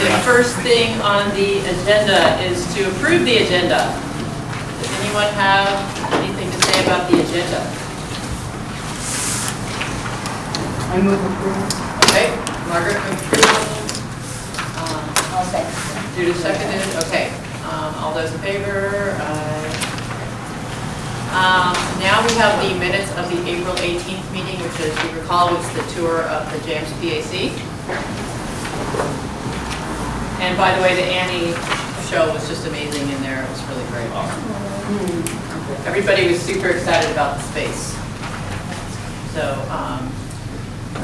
the first thing on the agenda is to approve the agenda. Does anyone have anything to say about the agenda? I move approval. Okay, Margaret approval. I'll second. Judith seconded. Okay, all those in favor? Now we have the minutes of the April 18th meeting, which, as you recall, was the tour of the JAMS PAC. And by the way, the Annie show was just amazing in there. It was really great. Everybody was super excited about the space. So,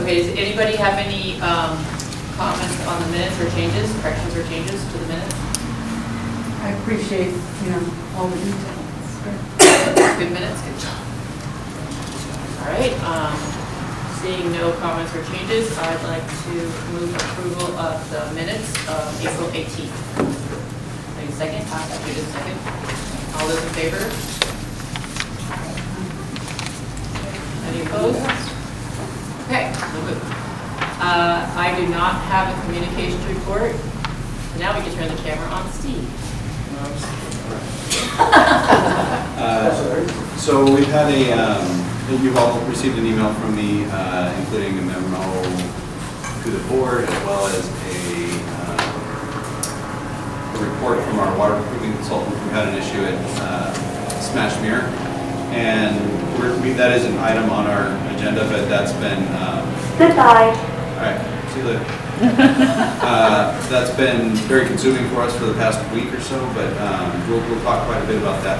okay, does anybody have any comments on the minutes or changes, corrections or changes to the minutes? I appreciate, all the details. Good minutes, good job. All right, seeing no comments or changes, I'd like to move approval of the minutes of April 18th. Any second? Judith, second. All those in favor? Any opposed? Okay, we'll move. I do not have a communications report. So now we can turn the camera on Steve. So we've had you've all received an email from me, including a memo to the board, as well as a report from our waterproofing consultant who had an issue at Smash Mirror. And that is an item on our agenda, but that's been... Goodbye. All right, see you later. That's been very consuming for us for the past week or so, but we'll talk quite a bit about that.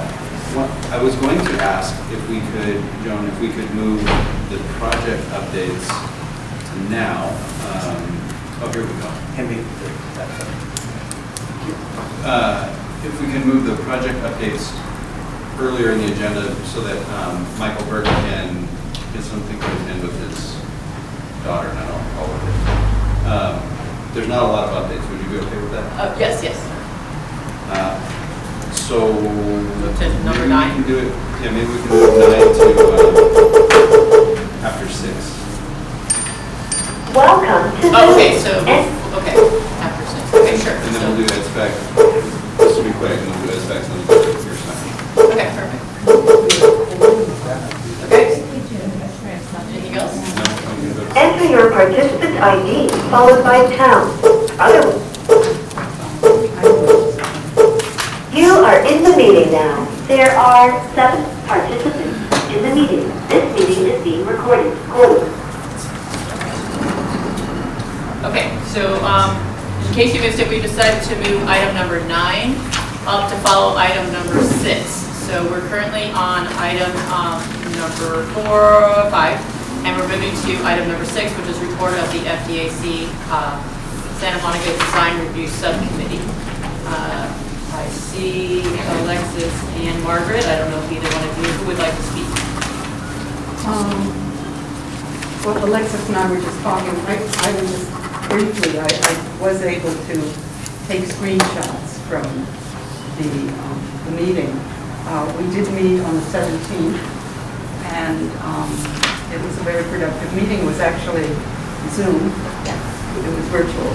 I was going to ask if we could, Joan, if we could move the project updates to now. Oh, here we go. If we can move the project updates earlier in the agenda so that Michael Burke can get something to attend with his daughter, not all of it. There's not a lot of updates. Would you be okay with that? Yes, yes. So number 9. We can do it. Yeah, maybe we can move 9 to after 6. Welcome to Oh, okay, so okay, after 6. Okay, sure. And then So- we'll do ed spec. This will be quick, and we'll do ed specs and then we'll do your stuff. Okay, perfect. Okay. Anything else? No, I'm gonna go to- enter your participant ID followed by pound. Otherwise, you are in the meeting now. There are 7 participants in the meeting. This meeting is being recorded. Okay, so in case you missed it, we decided to move item number 9 up to follow item number 6. So we're currently on item number 4, 5, and we're moving to item number 6, which is report of the FDAC Santa Monica Design Review Subcommittee. I see Alexis and Margaret. I don't know if either one of you who would like to speak. Well, Alexis and I were just talking. I was just briefly, I was able to take screenshots from the meeting. We did meet on the 17th, and it was a very productive meeting. It was actually Zoom. It was virtual.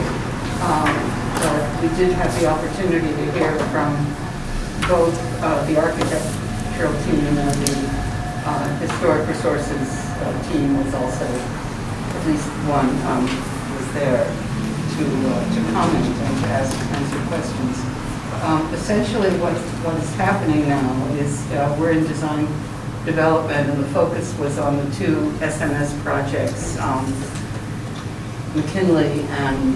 But we did have the opportunity to hear from both the architectural team and the historic resources team was also, at least one was there to comment and to answer questions. Essentially what is happening now is we're in design development, and the focus was on the 2 SMS projects, McKinley and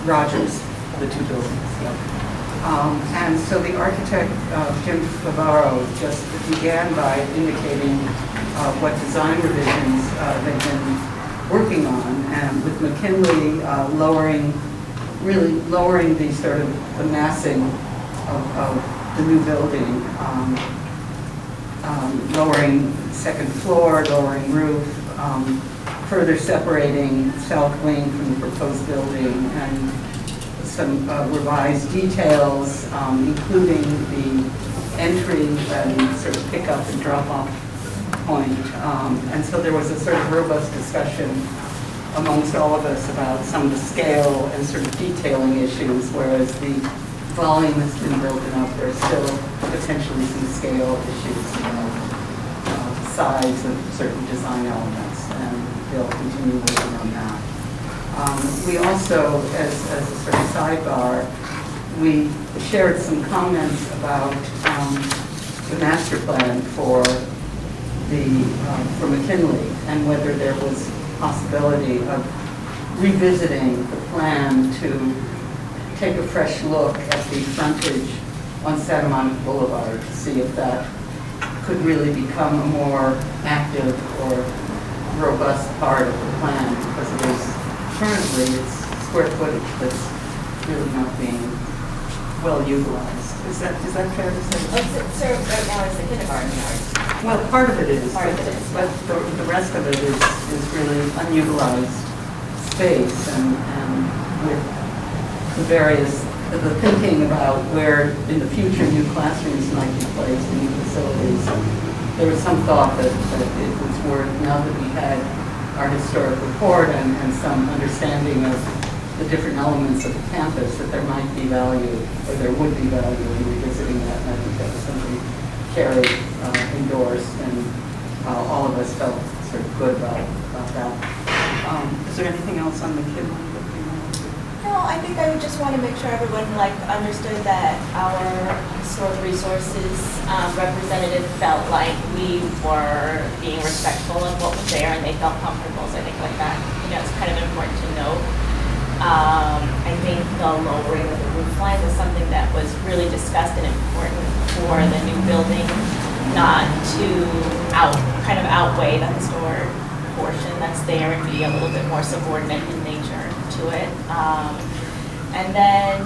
Rogers, the 2 buildings. And so the architect, Jim Favaro, just began by indicating what design revisions they've been working on, and with McKinley really lowering the sort of the massing of the new building, lowering second floor, lowering roof, further separating south wing from the proposed building, and some revised details, including the entry and sort of pick up and drop off point. And so there was a sort of robust discussion amongst all of us about some of the scale and sort of detailing issues, whereas the volume has been broken up. There's still potentially some scale issues, size of certain design elements, and they'll continue working on that. We also, as a sort of sidebar, we shared some comments about the master plan for McKinley, and whether there was possibility of revisiting the plan to take a fresh look at the frontage on Santa Monica Boulevard to see if that could really become a more active or robust part of the plan, because it is currently it's square footage that's really not being well utilized. Is that fair to say? So right now it's the kindergarten yard. Well, part of it is, Part of it is, but the rest of it is really unutilized space, and with the thinking about where in the future new classrooms might be placed, new facilities, there was some thought that it was worth, now that we had our historic report and some understanding of the different elements of the campus, that there might be value, or there would be value in revisiting that. And I think that was something Carrie endorsed, and all of us felt sort of good about that. Is there anything else on the kid one that you want to? No, I think I would just want to make sure everyone understood that our historic resources representative felt like we were being respectful of what was there, and they felt comfortable. So I think that, it's kind of important to note. I think the lowering of the roof line was something that was really discussed and important for the new building, not to outweigh the historic portion that's there and be a little bit more subordinate in nature to it. And then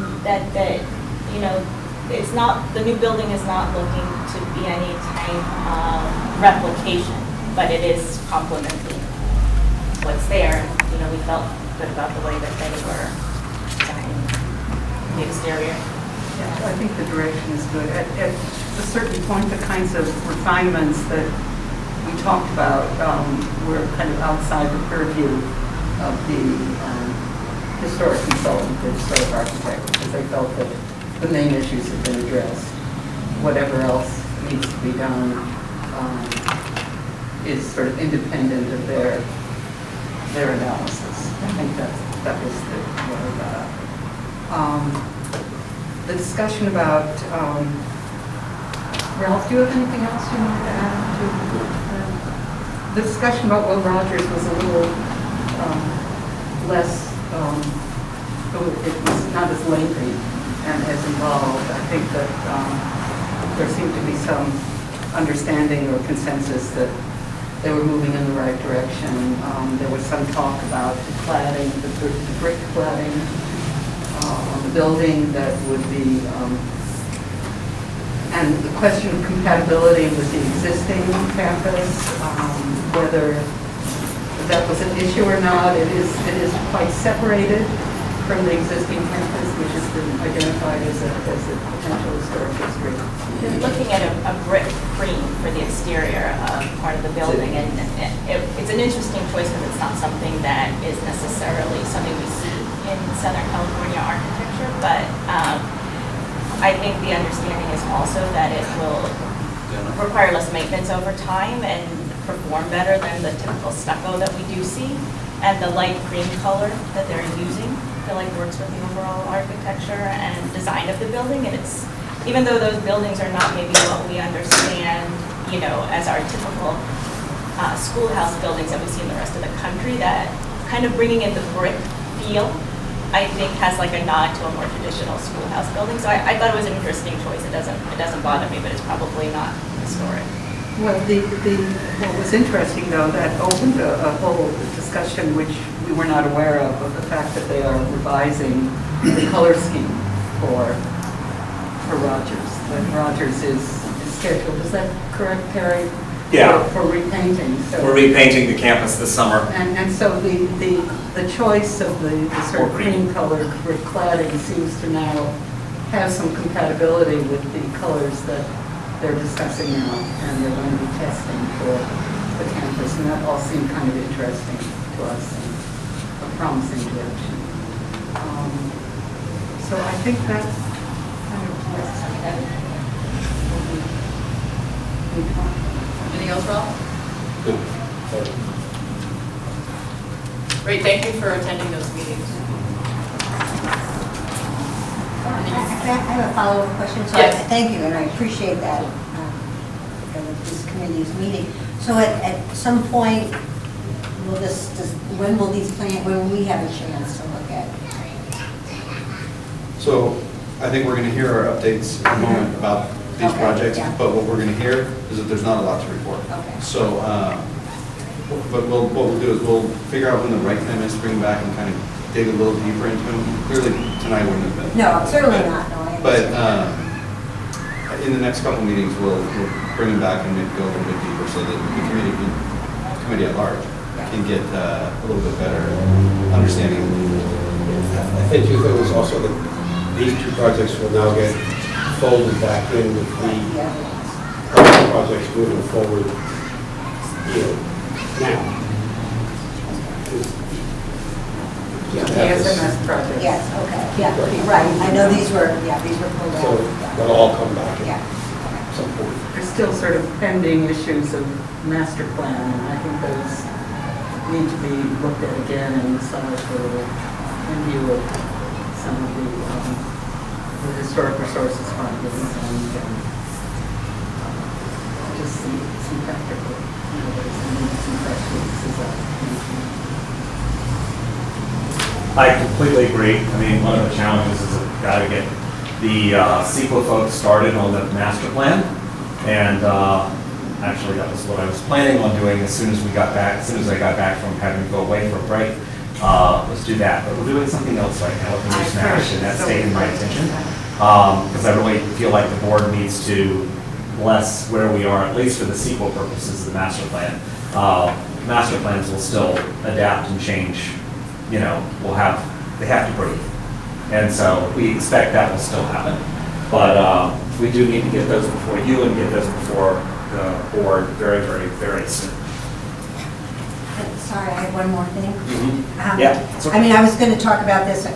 it's not, the new building is not looking to be any type of replication, but it is complementing what's there. We felt good about the way that they were designing the exterior. Yeah, I think the direction is good. At a certain point, the kinds of refinements that we talked about were kind of outside the purview of the historic consultant, the historic architect, because they felt that the main issues have been addressed. Whatever else needs to be done is sort of independent of their analysis. I think that was what I got. The discussion about, Ralph, do you have anything else you wanted to add to? The discussion about Will Rogers was a little less, it was not as lengthy and as involved. I think that there seemed to be some understanding or consensus that they were moving in the right direction. There was some talk about the cladding, the brick cladding on the building that would be, and the question of compatibility with the existing campus, whether that was an issue or not. It is quite separated from the existing campus, which has been identified as a potential historic district. We're looking at a brick cream for the exterior part of the building, and it's an interesting choice because it's not something that is necessarily something we see in Southern California architecture, but I think the understanding is also that it will require less maintenance over time and perform better than the typical stucco that we do see, and the light cream color that they're using I feel like works with the overall architecture and design of the building. And it's, even though those buildings are not maybe what we understand, as our typical schoolhouse buildings that we see in the rest of the country, that kind of bringing in the brick feel, I think has like a nod to a more traditional schoolhouse building. So I thought it was an interesting choice. It doesn't bother me, but it's probably not historic. Well, what was interesting though, that opened a whole discussion which we were not aware of the fact that they are revising the color scheme for Rogers. That Rogers is scheduled, is that correct, Perry? Yeah. For repainting. So we're repainting the campus this summer. And so the choice of the sort of cream colored brick cladding seems to now have some compatibility with the colors that they're discussing now, and they're going to be testing for the campus, and that all seemed kind of interesting to us. promising direction. So I think that's kind of Anything else, Rob? Great, thank you for attending those meetings. I have a follow-up question, so Yes. thank you, and I appreciate that, that this committee is meeting. So at some point, when will we have a chance to look at? So I think we're going to hear our updates in a moment about these Okay, projects, yeah. but what we're going to hear is that there's not a lot to report. Okay. So, but what we'll do is we'll figure out when the right time is to bring them back and kind of dig a little deeper into them. Clearly, tonight wouldn't have been. No, certainly not, no, I But understand. in the next couple meetings, we'll bring them back and maybe go a little bit deeper so that the committee at large can get a little bit better understanding. I think too, there was also that these two projects will now get folded back in with the other projects moving forward, now. the SMS project. Yes, okay, yeah, right, I know these were pulled So out. that'll all come back Yeah. at some point. There's still sort of pending issues of master plan, and I think those need to be looked at again and massaged a little in view of some of the historic resources findings and just some practical, there's some fresh uses of. I completely agree. I mean, one of the challenges is that we've got to get the CEQA folks started on the master plan. And actually, that was what I was planning on doing as soon as I got back from having to go away for a break. Let's do that. But we're doing something else right now with the new smash, and that's taken my attention. Because I really feel like the board needs to bless where we are, at least for the CEQA purposes of the master plan. Master plans will still adapt and change. They have to breathe. And so we expect that will still happen. But we do need to get those before you and get those before the board very, very, very soon. Sorry, I have one more thing. Yeah, that's okay. I mean, I was going to talk about this in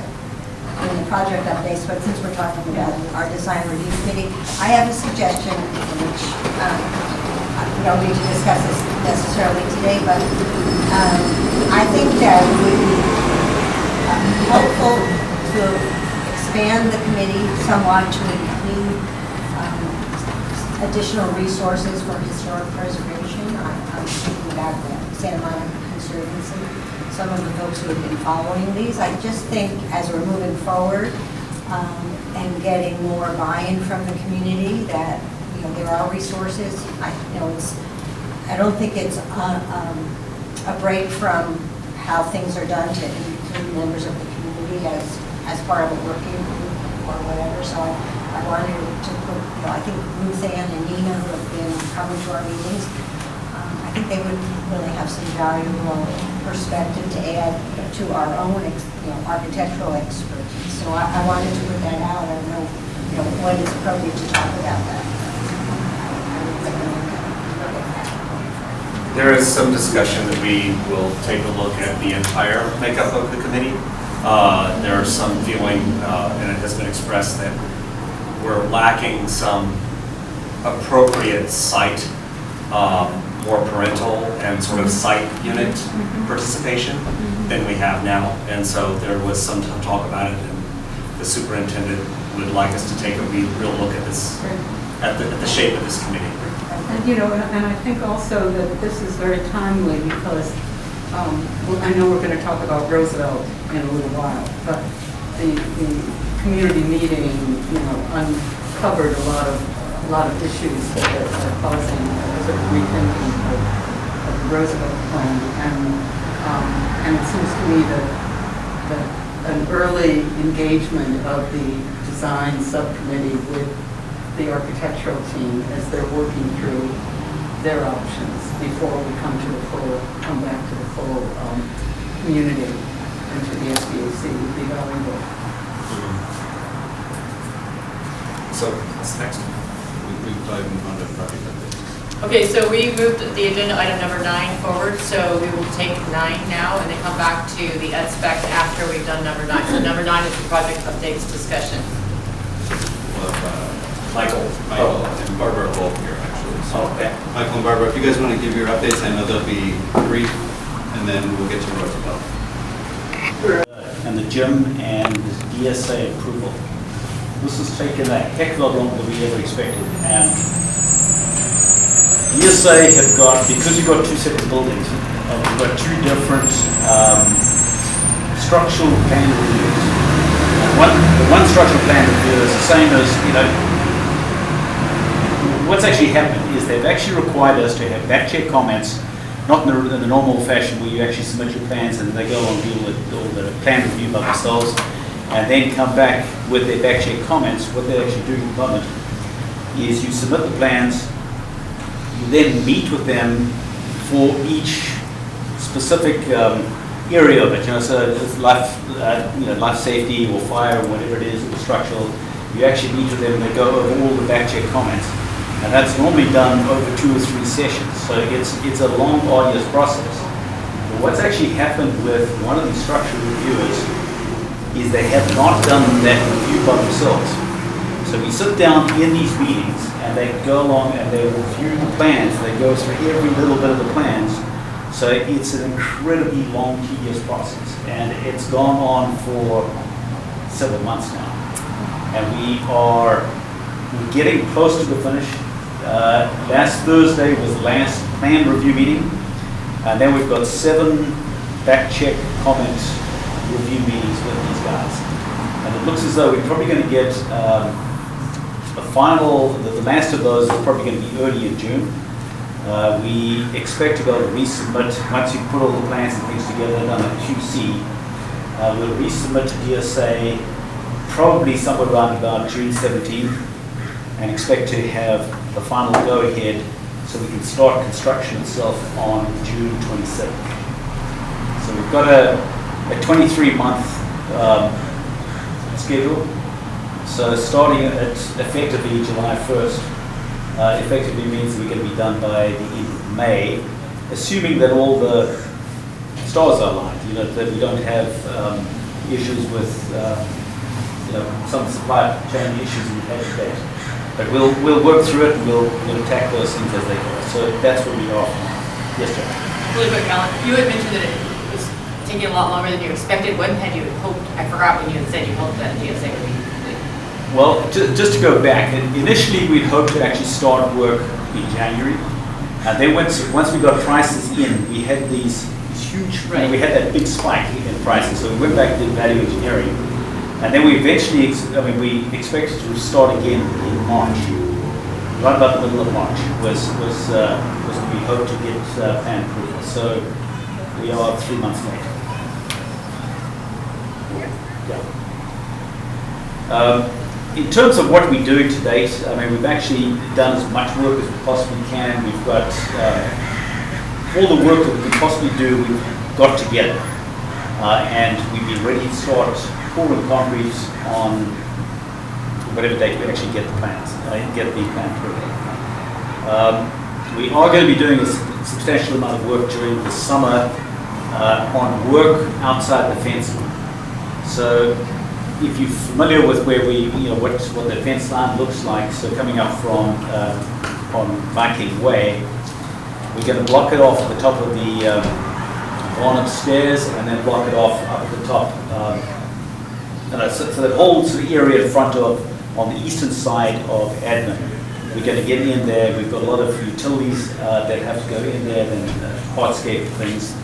the project updates, but since we're talking about our design review committee, I have a suggestion, which we don't need to discuss this necessarily today, but I think that it would be helpful to expand the committee somewhat to include additional resources for historic preservation. I'm thinking about the Santa Monica Conservancy, some of the folks who have been following these. I just think as we're moving forward and getting more buy-in from the community that there are resources. I don't think it's a break from how things are done to include members of the community as part of a working group or whatever. So I wanted to put, I think Ruth Ann and Nina, who have been coming to our meetings, I think they would really have some valuable perspective to add to our own, architectural expertise. So I wanted to put that out. I don't know, when it's appropriate to talk about that. There is some discussion that we will take a look at the entire makeup of the committee. There is some feeling, and it has been expressed, that we're lacking some appropriate site, more parental and sort of site unit participation than we have now. And so there was some talk about it, and the superintendent would like us to take a real look at this, at the shape of this committee. And I think also that this is very timely because I know we're going to talk about Roosevelt in a little while, but the community meeting, uncovered a lot of issues that are causing sort of rethinking of the Roosevelt plan, and it seems to me that an early engagement of the design subcommittee with the architectural team as they're working through their options before we come back to the full community and to the FDAC would be valuable. So what's next? We probably move on to project updates. Okay, so we moved the agenda item number 9 forward, so we will take 9 now and then come back to the ed spec after we've done number 9. So number 9 is the project updates discussion. Well, Michael. Michael and Barbara are both here, actually. So, Okay. Michael and Barbara, if you guys want to give your updates, I know they'll be brief, and then we'll get to Roosevelt. And the gym and the DSA approval. This has taken a heck of a lot longer than we ever expected. And DSA have got, because you've got two separate buildings, we've got two different structural plan reviews. And one structural plan review is the same as, what's actually happened is they've actually required us to have back check comments, not in the normal fashion where you actually submit your plans and they go and deal with all the plan review by themselves and then come back with their back check comments. What they're actually doing at the moment is you submit the plans, you then meet with them for each specific area of it. So it's life, life safety or fire or whatever it is, or structural. You actually meet with them and they go over all the back check comments. And that's normally done over 2 or 3 sessions. So it's a long, arduous process. But what's actually happened with one of these structural reviewers is they have not done that review by themselves. So we sit down in these meetings and they go along and they review the plans. They go through every little bit of the plans. So it's an incredibly long, tedious process. And it's gone on for several months now. And we're getting close to the finish. Last Thursday was the last plan review meeting, and then we've got 7 back check comments review meetings with these guys. And it looks as though we're probably going to get a final, the last of those is probably going to be early in June. We expect to be able to resubmit, once you put all the plans and things together and done a QC, we'll resubmit to DSA probably somewhere around about June 17th. And expect to have the final go-ahead so we can start construction itself on June 27th. So we've got a 23-month schedule. So starting at effectively July 1st, effectively means we're going to be done by the end of May, assuming that all the stars are aligned, that we don't have issues with some supply chain issues we've had today. But we'll work through it and we'll attack those things as they go. So that's where we are. Yes, sir. Really quick, Alan, you had mentioned that it was taking a lot longer than you expected. When had you hoped, I forgot when you had said you hoped that DSA would be complete. Well, just to go back, initially we'd hoped to actually start work in January. And then once we got prices in, we had these huge, we had that big spike in prices. So we went back to value engineering. And then we eventually, we expected to start again in March. Right about the middle of March was when we hoped to get plan approval. So we are 3 months late. Yeah. In terms of what we're doing to date, we've actually done as much work as we possibly can. We've got all the work that we can possibly do, we've got together. And we've been ready to start pouring concrete on whatever date we actually get the plans, get the plan approval. We are going to be doing a substantial amount of work during the summer on work outside the fence line. So if you're familiar with where what the fence line looks like, so coming up from on Viking Way, we're going to block it off at the top of the barn upstairs and then block it off up at the top. So that holds the area in front of, on the eastern side of admin. We're going to get in there. We've got a lot of utilities that have to go in there, and hardscape things.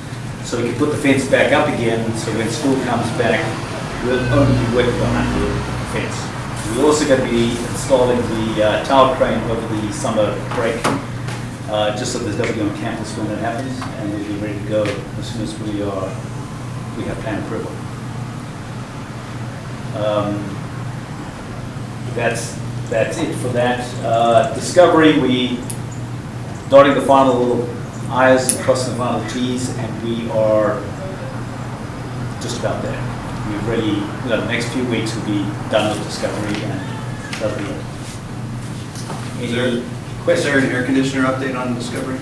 So we can put the fence back up again, so when school comes back, we'll only be working behind the fence. We're also going to be installing the tower crane over the summer break, just so there's nobody on campus when that happens, and we'll be ready to go as soon as we have plan approval. That's it for that. Discovery, we dotting the final I's and crossing the final T's, and we are just about there. We've really, the next few weeks we'll be done with Discovery, and that'll be it. Is there Is there an air conditioner update on Discovery?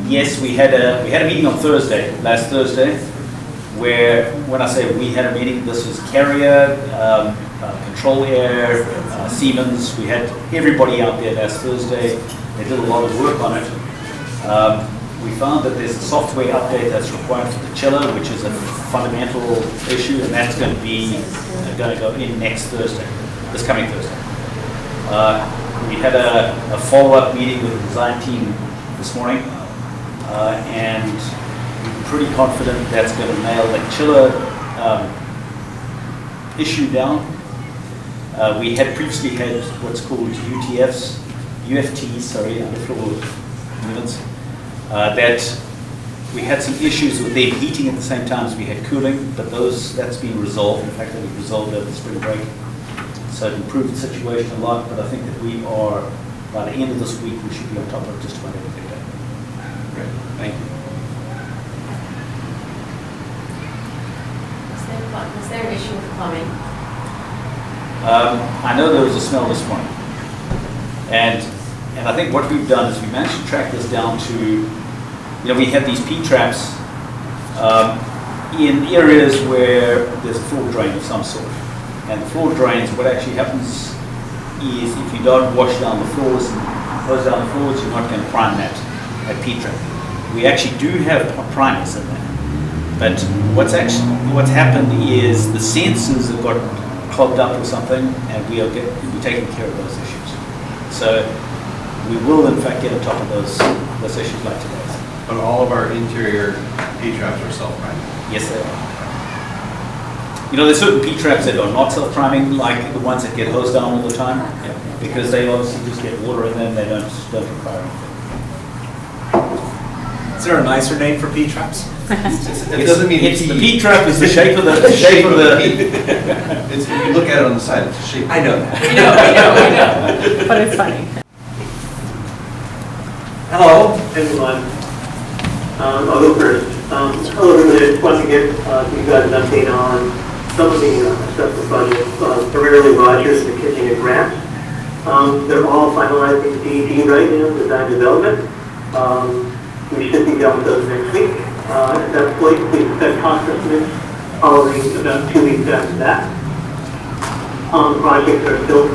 Yes, we had a meeting on Thursday, last Thursday, where, when I say we had a meeting, this was Carrier, Control Air, Siemens. We had everybody out there last Thursday. They did a lot of work on it. We found that there's a software update that's required for the chiller, which is a fundamental issue, and that's going to go in next Thursday, this coming Thursday. We had a follow-up meeting with the design team this morning, and we're pretty confident that's going to nail the chiller issue down. We had previously had what's called UFTs, underfloor units, that we had some issues with them heating at the same time as we had cooling, but that's been resolved. In fact, it was resolved over the spring break. So it improved the situation a lot, but I think that we are, by the end of this week, we should be on top of just about everything there. Great, thank you. Was there an issue with plumbing? I know there was a smell this morning. And I think what we've done is we managed to track this down to, we have these P-traps in areas where there's a floor drain of some sort. And the floor drains, what actually happens is if you don't wash down the floors and close down the floors, you're not going to prime that P-trap. We actually do have primers in there. But what's happened is the sensors have got clogged up or something, and we're taking care of those issues. So we will in fact get on top of those issues like today. But all of our interior P-traps are self-priming. Yes, they are. There's certain P-traps that are not self-priming, like the ones that get hosed down all the time, because they obviously just get water in them, they don't require anything. Is there a nicer name for P-traps? It doesn't mean the P-trap is the shape of the If you look at it on the side, it's a shape. I know that. We know. But it's funny. Hello, everyone. I'll go first. Hello, everybody. I just want to give you guys an update on some of the assessment projects, primarily Rogers, the kitchen and Grant. They're all finalizing DD right now, design development. We should be done with those next week. At that point, we expect cost estimates following about 2 weeks after that. Projects are still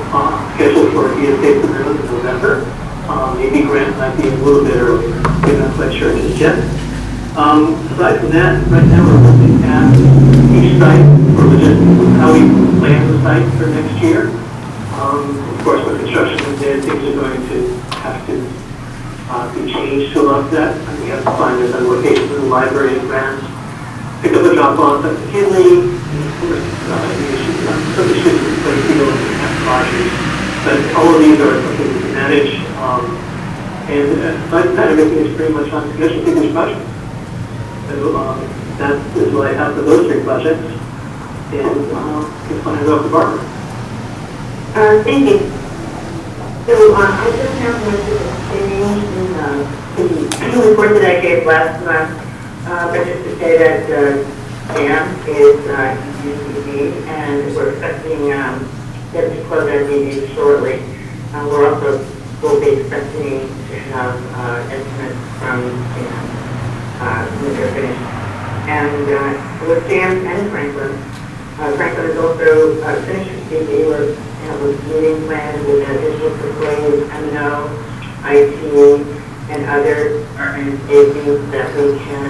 scheduled for ESA submittal in November. Maybe Grant might be a little bit earlier. We're not quite sure just yet. Aside from that, right now we're looking at each site for logistics, how we plan the site for next year. Of course, with construction is there, things are going to have to be changed to allow that. And we have to find a location for the library and grants. Pick up a drop off at McKinley. Some issues with people at Rogers. But all of these are something we can manage. And aside from that, everything is pretty much on schedule for this project. So that is what I have for those 3 projects. And can find it off the bar. Thank you. So I just have one change in the report that I gave last month, but just to say that Sam is UCD, and we're expecting them to close that meeting shortly. We're also will be expecting to have estimates from when they're finished. And with Sam and Franklin, Franklin is also finished with DD. We're with meeting plans with additional employees, M&O, IT, and other agencies that we can,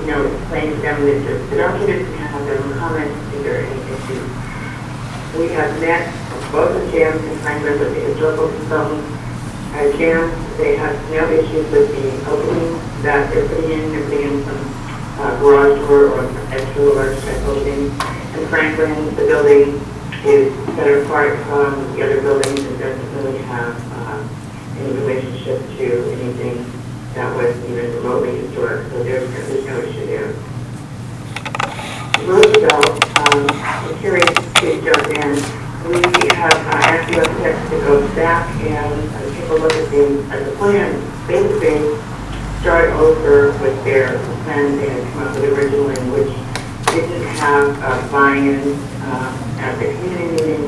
explain to them that the documents can have their own comments if there are any issues. We have met both of Jim and Franklin with the historical consultants. Jim, they have no issues with the opening that they're putting in. They're putting in some garage door or extra large type opening. And Franklin, the building is set apart from the other buildings and doesn't really have any relationship to anything that was even remotely historic. So there's no issue there. Roosevelt, I'm curious to jump in. We have asked the architects to go back and take a look at the plan. Basically, start over with their plan they had come up with originally, which didn't have buy-in at the community meeting,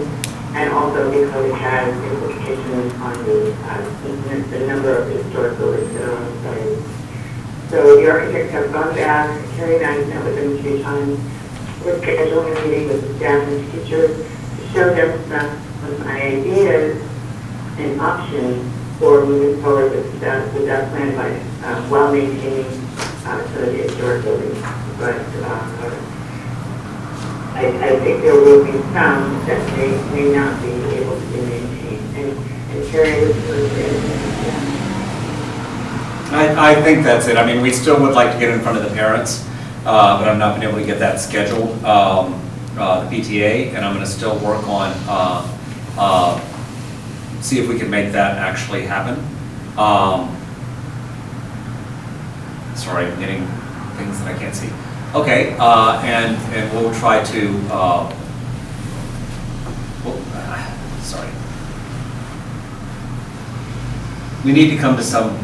and and also because it has implications on the number of historic buildings that are on the site. So the architects have gone back, Carrie and I have met with them a few times. We're scheduling a meeting with the staff and teachers to show them some ideas and options for moving forward with that plan by, while maintaining some of the historic buildings. But I think there will be some that may not be able to be maintained. And Carrie was I think that's it. I mean, we still would like to get in front of the parents, but I've not been able to get that scheduled, the PTA, and I'm going to still work on, see if we can make that actually happen. Sorry, I'm getting things that I can't see. Okay, and we'll try to, sorry. We need to come to some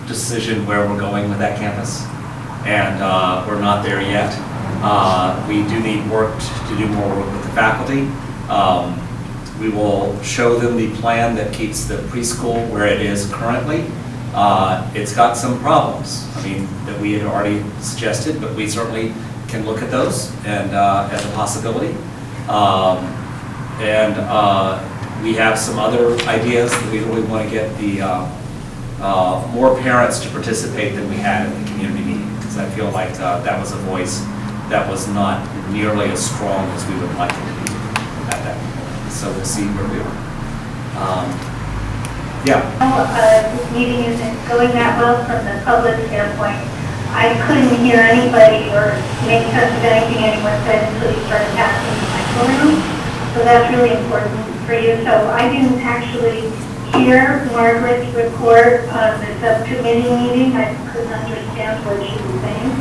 decision where we're going with that campus, and we're not there yet. We do need to do more work with the faculty. We will show them the plan that keeps the preschool where it is currently. It's got some problems, I mean, that we had already suggested, but we certainly can look at those and as a possibility. We have some other ideas that we really want to get the more parents to participate than we had in the community meeting, because I feel like that was a voice that was not nearly as strong as we would like it to be at that point. So we'll see where we are. Yeah. This meeting isn't going that well from the public standpoint. I couldn't hear anybody or make sense of anything anyone said until you started passing the microphone. So that's really important for you. So I didn't actually hear Margaret's report on the subcommittee meeting. I couldn't understand what she was saying.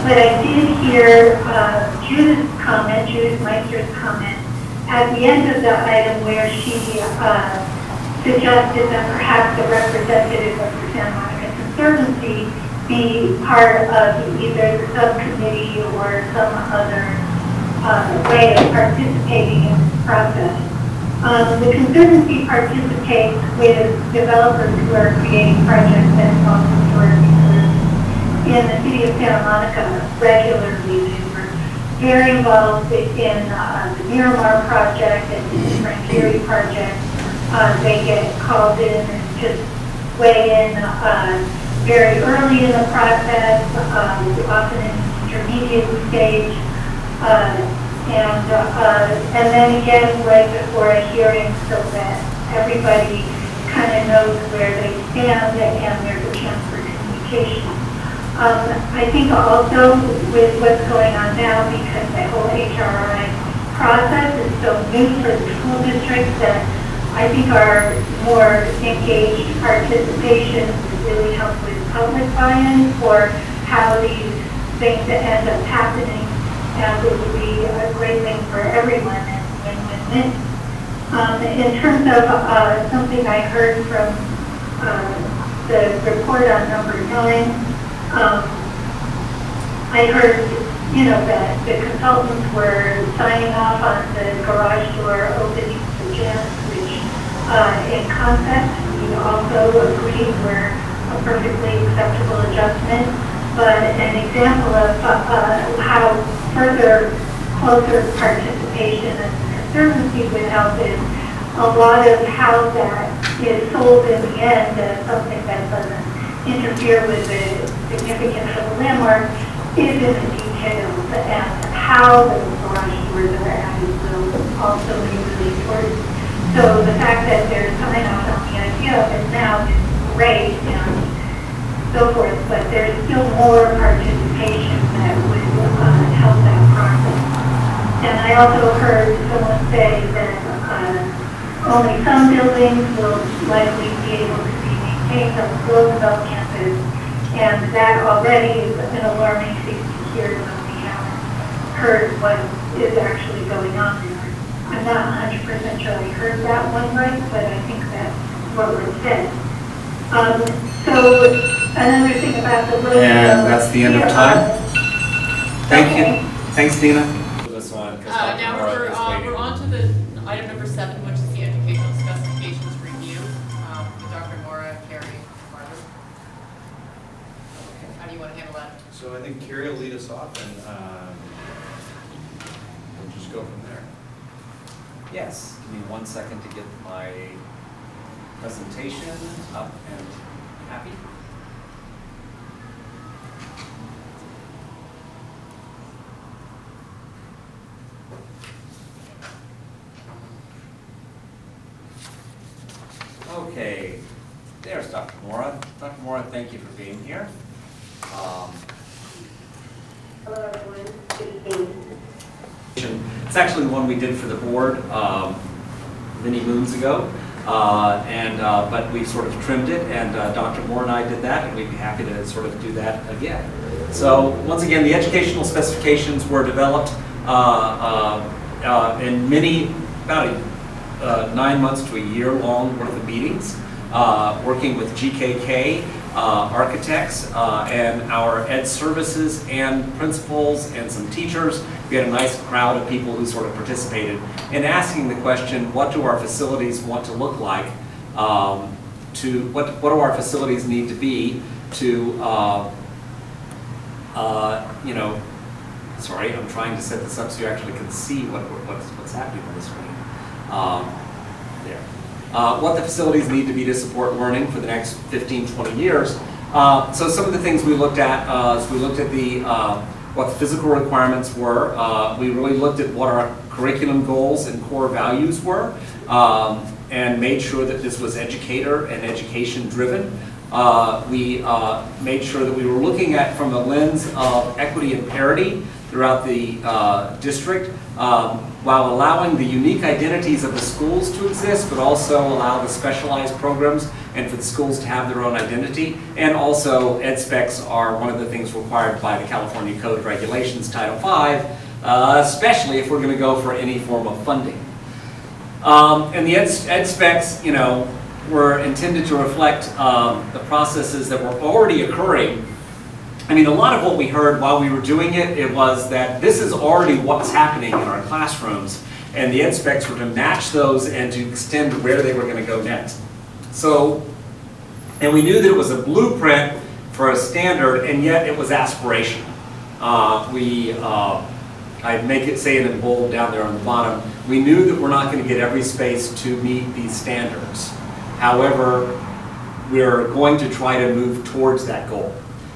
But I did hear Judith Meister's comment at the end of the item where she suggested that perhaps the representative of the Santa Monica Conservancy be part of either the subcommittee or some other way of participating in this process. The Conservancy participates with developers who are creating projects that involve historic preserves. In the city of Santa Monica, regularly they were very involved in the Miramar project and the Frank Gehry project. They get called in and just weigh in very early in the process, often in the intermediate stage, and then again right before a hearing so that everybody kind of knows where they stand and there's a chance for communication. I think also with what's going on now, because the whole HRI process is so new for the school districts, that I think our more engaged participation would really help with public buy-in for how these things end up happening, and it would be a great thing for everyone and win-win-win. In terms of something I heard from the report on number 9, I heard, that the consultants were signing off on the garage door opening for Janice, which in concept, we also agree were a perfectly acceptable adjustment, but an example of how further closer participation in the Conservancy would help is a lot of how that is sold in the end as something that doesn't interfere with the significance of the landmark is in the details, and how the garage doors are added will also be really important. So the fact that there's sign-off on the idea of it now is great and so forth, but there's still more participation that would help that process. And I also heard someone say that only some buildings will likely be able to be maintained on the Roosevelt campus, and that already is an alarming thing to hear when we haven't heard what is actually going on there. I'm not 100% sure I heard that one right, but I think that's what was said. So another thing about the Roosevelt. And that's the end of time. Thank Okay. you. Thanks, Dina. This one, because Now we're on to the item number 7, Carrie will lead us off, and we'll just go from there. Yes, give me 1 second to get my presentation up and happy. Okay, there's Dr. Mora. Dr. Mora, thank you for being here. Hello, everyone. Good to see you. It's actually one we did for the board many moons ago, but we sort of trimmed it, and Dr. Moore and I did that, and we'd be happy to sort of do that again. So once again, the educational specifications were developed in about 9 months to a year long worth of meetings, working with GKK architects and our ed services and principals and some teachers. We had a nice crowd of people who sort of participated in asking the question, what do our facilities want to look like? What do our facilities need to be to, sorry, I'm trying to set this up so you actually can see what's happening on the screen. There. What the facilities need to be to support learning for the next 15, 20 years. So some of the things we looked at is we looked at what the physical requirements were. We really looked at what our curriculum goals and core values were, and made sure that this was educator and education driven. We made sure that we were looking at from a lens of equity and parity throughout the district, while allowing the unique identities of the schools to exist, but also allow the specialized programs and for the schools to have their own identity. And also, ed specs are one of the things required by the California Code of Regulations, Title V, especially if we're going to go for any form of funding. And the ed specs, were intended to reflect the processes that were already occurring. I mean, a lot of what we heard while we were doing it was that this is already what's happening in our classrooms, and the ed specs were to match those and to extend where they were going to go next. So, and we knew that it was a blueprint for a standard, and yet it was aspirational. I make it say it in bold down there on the bottom. We knew that we're not going to get every space to meet these standards. However, we're going to try to move towards that goal.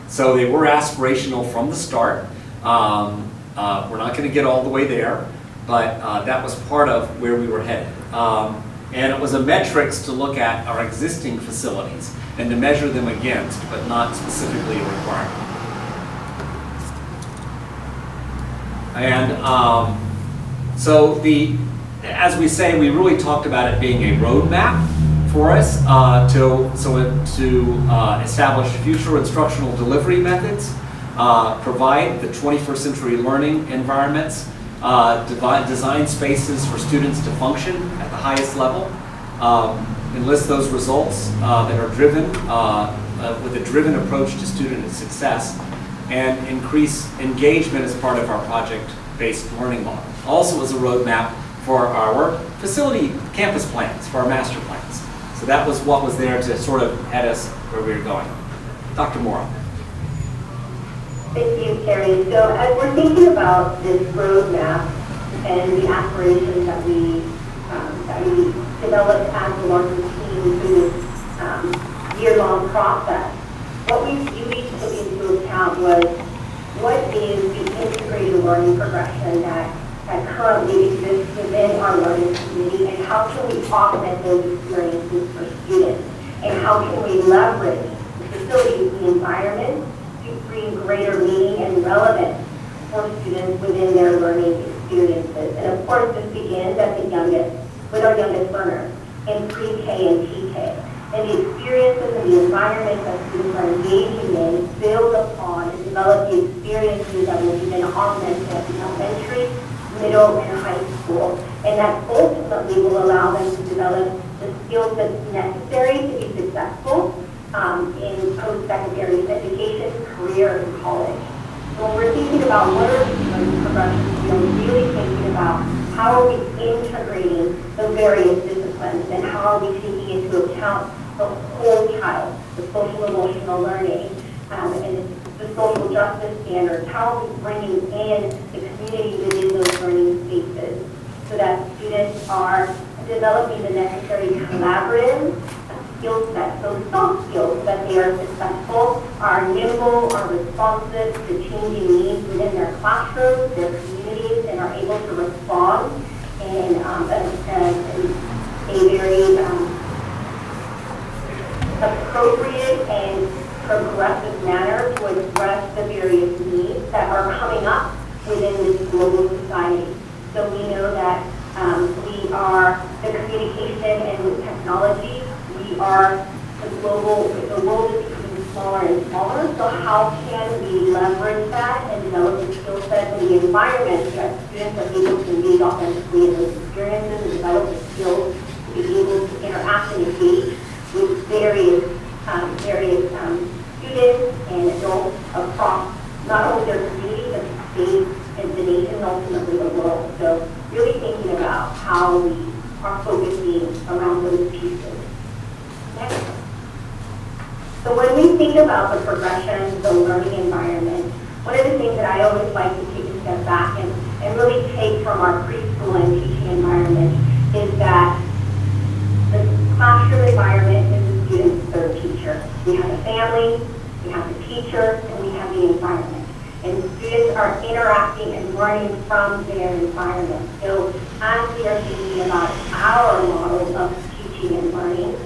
So they were aspirational from the start. We're not going to get all the way there, but that was part of where we were headed. And it was a metrics to look at our existing facilities and to measure them against, but not specifically a requirement. And so as we say, we really talked about it being a roadmap for us to establish future instructional delivery methods, provide the 21st century learning environments, design spaces for students to function at the highest level, enlist those results that are driven with a driven approach to student success, and increase engagement as part of our project-based learning model. Also as a roadmap for our facility campus plans, for our master plans. So that was what was there to sort of head us where we were going. Dr. Mora. Thank you, Carrie. So as we're thinking about this roadmap and the aspirations that we developed as a larger team through this year-long process, what we really took into account was what is the integrated learning progression that currently exists within our learning community, and how can we augment those experiences for students, and how can we leverage the facilities, the environment, to bring greater meaning and relevance for students within their learning experiences. And of course, this begins at the youngest, with our youngest learners in pre-K and TK. And the experiences and the environment that students are engaging in build upon and develop the experiences that will be then augmented at the elementary, middle, and high school. And that ultimately will allow them to develop the skills that's necessary to be successful in post-secondary education, career, and college. So when we're thinking about what are these learning progressions, we're really thinking about how are we integrating the various disciplines, and how are we taking into account the whole child, the social emotional learning, and the social justice standards? How are we bringing in the community within those learning spaces so that students are developing the necessary collaborative skill sets, those soft skills, that they are successful, are nimble, are responsive to changing needs within their classrooms, their communities, and are able to respond in a very appropriate and progressive manner to address the various needs that are coming up within this global society. So we know that we are the communication, and with technology, we are the world is becoming smaller and smaller. So how can we leverage that and develop the skill set in the environment so that students are able to engage authentically in those experiences and develop the skills to be able to interact and engage with various students and adults across not only their community, but the state and the nation, and ultimately the world. So really thinking about how we are focusing around those pieces. Next. So when we think about the progression, the learning environment, one of the things that I always like to take a step back and really take from our preschool and teaching environment is that the classroom environment is the student's third teacher. We have the family, we have the teacher, and we have the environment. And students are interacting and learning from their environment. So as we are thinking about our model of teaching and learning,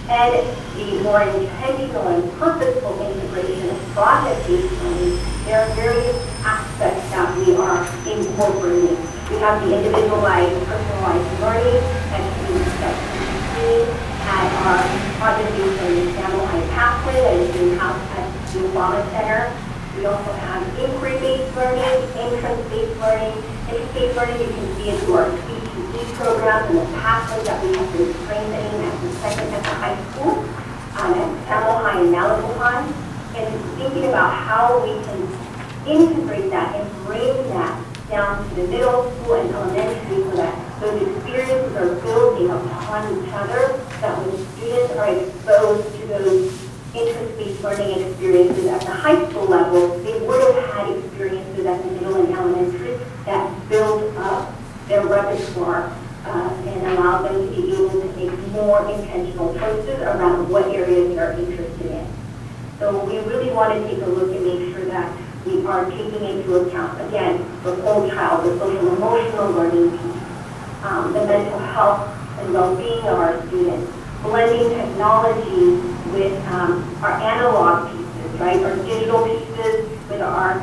and the more intentional and purposeful integration of project-based learning, there are various aspects that we are incorporating. We have the individualized, personalized learning activities that we see at our project-based learning family pathway that is being housed at the Obama Center. We also have inquiry-based learning, entrance-based learning. Entrance-based learning, you can see it through our CTE programs and the pathways that we have been strengthening at the second at the high school, at Samuel High and Malibu High, and thinking about how we can integrate that and bring that down to the middle school and elementary so that those experiences are building upon each other, that when students are exposed to those interest-based learning experiences at the high school level, they would have had experiences at the middle and elementary that build up their repertoire and allow them to be able to make more intentional choices around what areas they're interested in. So we really want to take a look and make sure that we are taking into account, again, the whole child, the social emotional learning piece, the mental health and well-being of our students, blending technology with our analog pieces, right? Our digital pieces with our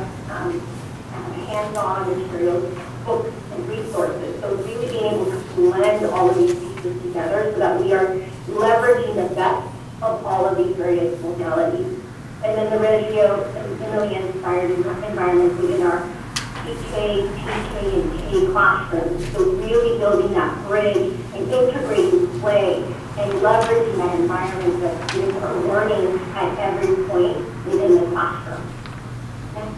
hands-on materials, books, and resources. So really being able to blend all of these pieces together so that we are leveraging the best of all of these various modalities. And then the ratio really inspired environments within our PK, TK, and K classrooms. So really building that bridge and integrating play and leveraging that environment that students are learning at every point within the classroom. Okay.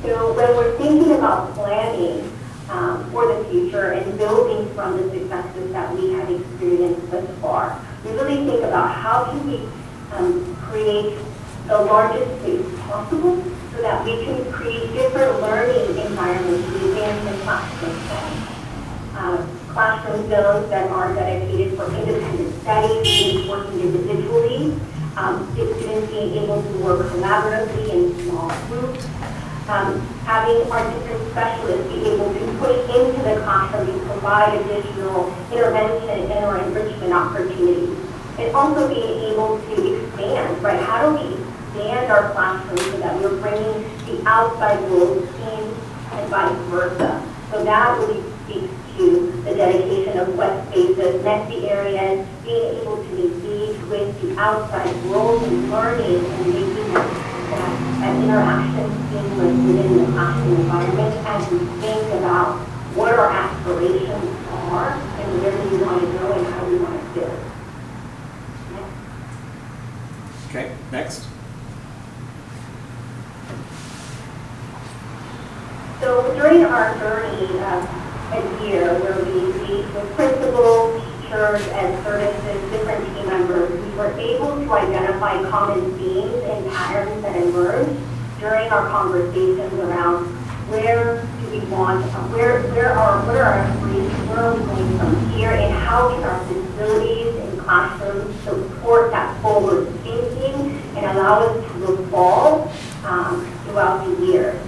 So when we're thinking about planning for the future and building from the successes that we have experienced thus far, we really think about how can we create the largest space possible so that we can create different learning environments within the classroom setting. Classroom zones that are dedicated for independent study, students working individually, students being able to work collaboratively in small groups, having our different specialists be able to push into the classroom to provide additional intervention and or enrichment opportunities. And also being able to expand, right? How do we expand our classrooms so that we're bringing the outside world in and vice versa? So that really speaks to the dedication of wet spaces, messy areas, being able to engage with the outside world and learning and making that interaction seamless within the classroom environment as we think about what our aspirations are and where we want to go and how we want to build. Okay, next. So during our journey a year where we meet with principals, teachers, and services, different team members, we we're able to identify common themes and patterns that emerge during our conversations around where do we want, what are our aspirations, where are we going from here, and how can our facilities and classrooms support that forward thinking and allow us to evolve throughout the year.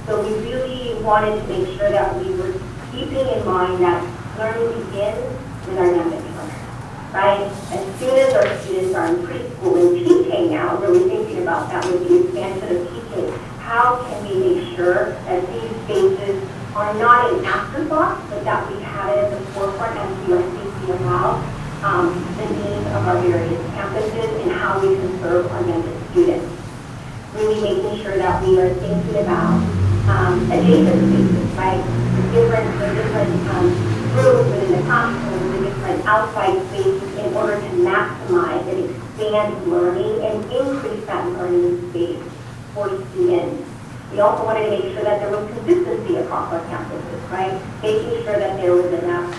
So we really wanted to make sure that we were keeping in mind that learning begins with our youngest learners, right? As soon as our students are in preschool and PK now, really thinking about that with the expansion of PK, how can we make sure that these spaces are not an afterthought, but that we have it at the forefront as we are thinking about the needs of our various campuses and how we can serve our youngest students. Really making sure that we are thinking about adjacent spaces, right? The different rooms within the classroom, the different outside spaces in order to maximize and expand learning and increase that learning space for students. We also wanted to make sure that there was consistency across our campuses, right? Making sure that there was enough,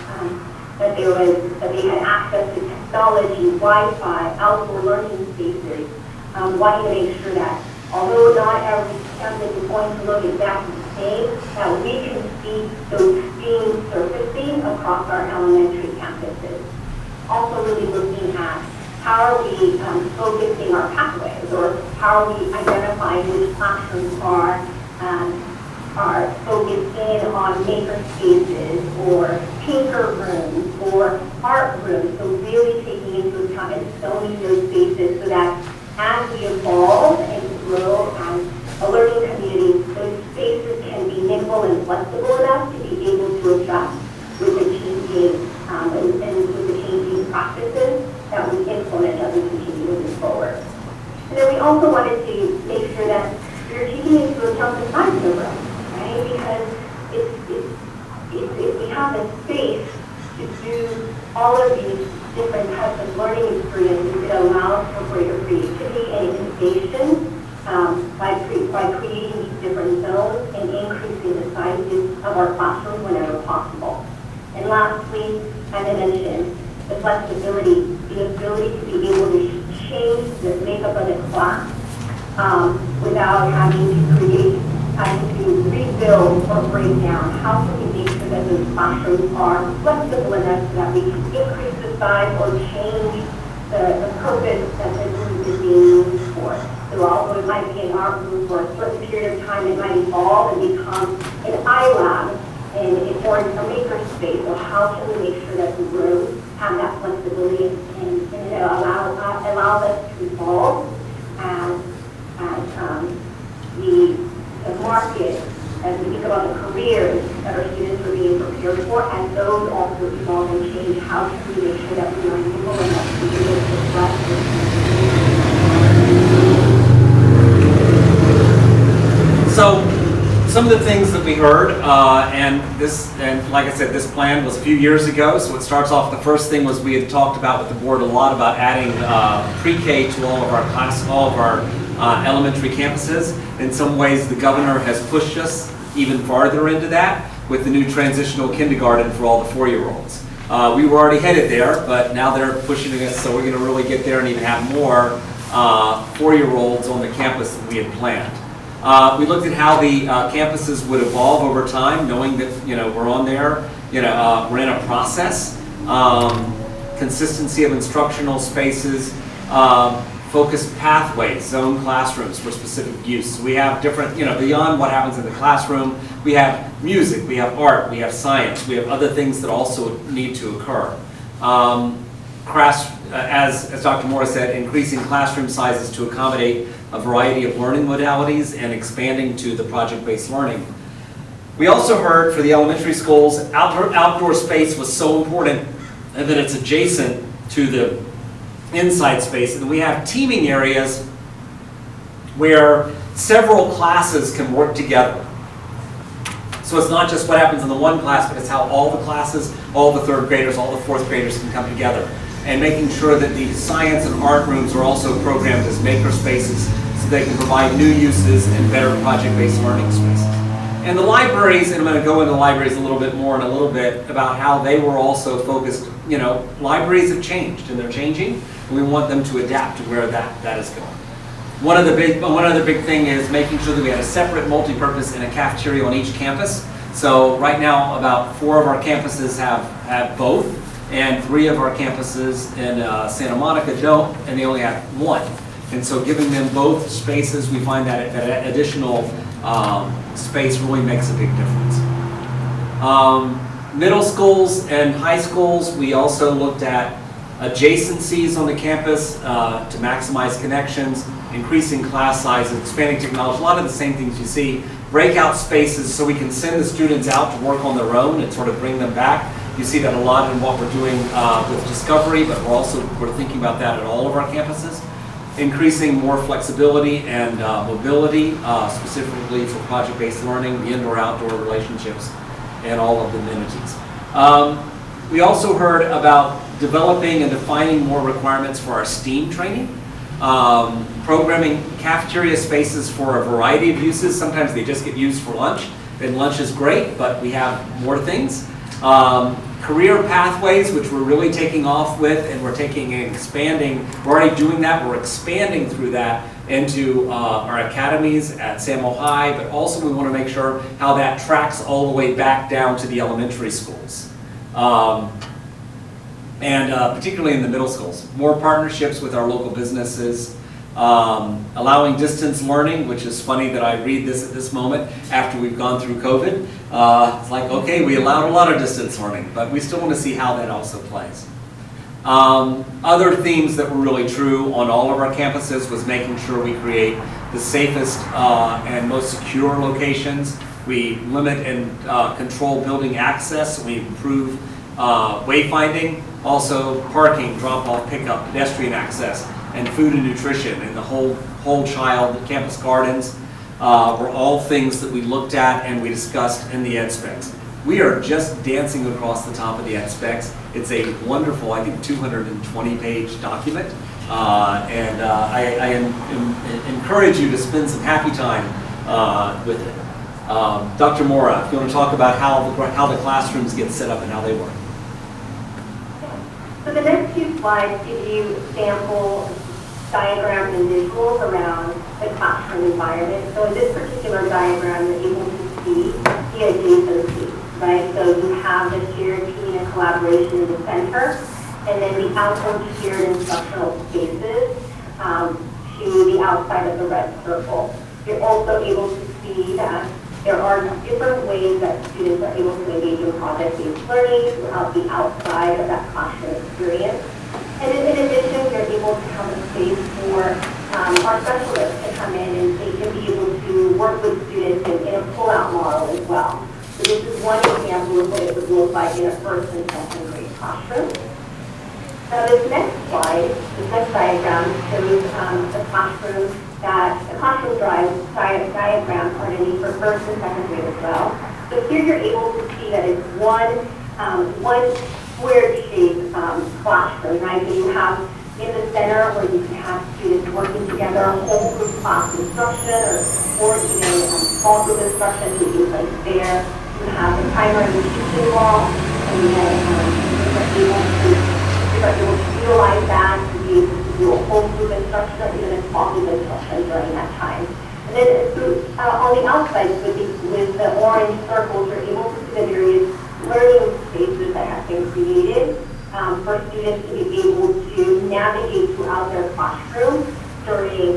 that they had access to technology, Wi-Fi, outdoor learning spaces. Wanting to make sure that although not every campus is going to look exactly the same, that we can see those themes surfacing across our elementary campuses. Also really looking at how are we focusing our pathways, or how are we identifying which classrooms are focused in on maker spaces, or tinker rooms, or art rooms. So really taking into account and zoning those spaces so that as we evolve and grow as a learning community, those spaces can be nimble and flexible enough to be able to adjust with the changing and with the changing practices that we implement as we continue moving forward. And then we also wanted to make sure that we were taking into account the size of the room, right? Because if we have the space to do all of these different types of learning experiences, it allows for greater creativity and innovation by creating these different zones and increasing the sizes of our classrooms whenever possible. And lastly, as I mentioned, the flexibility, the ability to be able to change the makeup of the class without having to rebuild or break down. How can we make sure that those classrooms are flexible enough so that we can increase the size or change the purpose that the room is being used for? So although it might be an art room for a certain period of time, it might evolve and become an iLab or a maker space. So how can we make sure that the rooms have that flexibility and it allows us to evolve as the market, as we think about the careers that our students are being prepared for, and those also evolve and change. How can we make sure that we are nimble enough to be able to adjust? So, some of the things that we heard, and like I said, this plan was a few years ago. So it starts off. The first thing was we had talked about with the board a lot about adding pre-K to all of our elementary campuses. In some ways, the governor has pushed us even farther into that with the new transitional kindergarten for all the 4-year-olds. We were already headed there, but now they're pushing us, so we're going to really get there and even have more 4-year-olds on the campus than we had planned. We looked at how the campuses would evolve over time, knowing that we're on there, we're in a process. Consistency of instructional spaces, focused pathways, zone classrooms for specific use. So we have different, beyond what happens in the classroom, we have music, we have art, we have science, we have other things that also need to occur. As Dr. Morris said, increasing classroom sizes to accommodate a variety of learning modalities and expanding to the project-based learning. We also heard for the elementary schools, outdoor space was so important and that it's adjacent to the inside space. And we have teaming areas where several classes can work together. So it's not just what happens in the one class, but it's how all the classes, all the 3rd graders, all the 4th graders can come together. And making sure that the science and art rooms are also programmed as maker spaces so they can provide new uses and better project-based learning spaces. And the libraries, and I'm going to go into libraries a little bit more in a little bit about how they were also focused. Libraries have changed and they're changing. We want them to adapt to where that is going. One other big thing is making sure that we have a separate multi-purpose and a cafeteria on each campus. So right now, about 4 of our campuses have both, and 3 of our campuses in Santa Monica don't, and they only have 1. And so giving them both spaces, we find that additional space really makes a big difference. Middle schools and high schools, we also looked at adjacencies on the campus to maximize connections, increasing class sizes, expanding technology, a lot of the same things you see. Breakout spaces so we can send the students out to work on their own and sort of bring them back. You see that a lot in what we're doing with Discovery, but we're thinking about that at all of our campuses. Increasing more flexibility and mobility, specifically for project-based learning, the indoor-outdoor relationships, and all of the amenities. We also heard about developing and defining more requirements for our STEAM training. Programming cafeteria spaces for a variety of uses. Sometimes they just get used for lunch, and lunch is great, but we have more things. Career pathways, which we're really taking off with, and we're taking and expanding. We're already doing that. We're expanding through that into our academies at Samo High, but also we want to make sure how that tracks all the way back down to the elementary schools. And particularly in the middle schools. More partnerships with our local businesses, allowing distance learning, which is funny that I read this at this moment after we've gone through COVID. It's like, okay, we allowed a lot of distance learning, but we still want to see how that also plays. Other themes that were really true on all of our campuses was making sure we create the safest and most secure locations. We limit and control building access, so we improve wayfinding. Also, parking, drop-off, pickup, pedestrian access, and food and nutrition, and the whole child campus gardens were all things that we looked at and we discussed in the ed specs. We are just dancing across the top of the ed specs. It's a wonderful, I think, 220-page document, and I encourage you to spend some happy time with it. Dr. Mora, if you want to talk about how the classrooms get set up and how they work. So the next 2 slides give you sample diagrams and visuals around the classroom environment. So in this particular diagram, you're able to see the adjacencies, right? So you have the shared team and collaboration in the center, and then the outward shared instructional spaces to the outside of the red circle. You're also able to see that there are different ways that students are able to engage in project-based learning throughout the outside of that classroom experience. And in addition, you're able to have a space for our specialists to come in and they can be able to work with students in a pull-out model as well. So this is one example of what it would look like in a first and second grade classroom. Now this next slide, this next diagram shows the classroom diagram, pardon me, for first and second grade as well. So here you're able to see that it's one square-shaped classroom, right? So you have in the center where you can have students working together, whole group class instruction or even small group instruction taking place there. You have the primary teaching wall, and then you're able to utilize that to be able to do a whole group instruction or even a small group instruction during that time. And then on the outside with the orange circles, you're able to see the various learning spaces that have been created for students to be able to navigate throughout their classroom during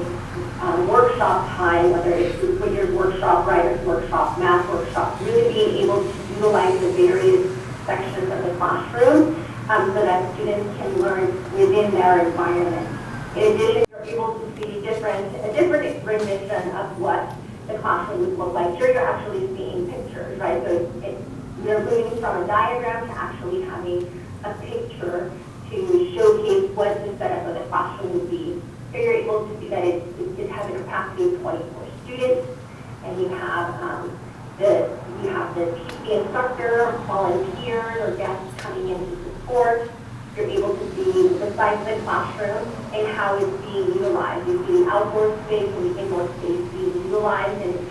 workshop time, whether it's Woodward workshop, writer's workshop, math workshop, really being able to utilize the various sections of the classroom so that students can learn within their environment. In addition, you're able to see a different rendition of what the classroom would look like. Here you're actually seeing pictures, right? So you're moving from a diagram to actually having a picture to showcase what the setup of the classroom would be. Here you're able to see that it has a capacity of 24 students, and you have the instructor, volunteers, or guests coming in to support. You're able to see the size of the classroom and how it's being utilized. You see the outdoor space and the indoor space being utilized, and it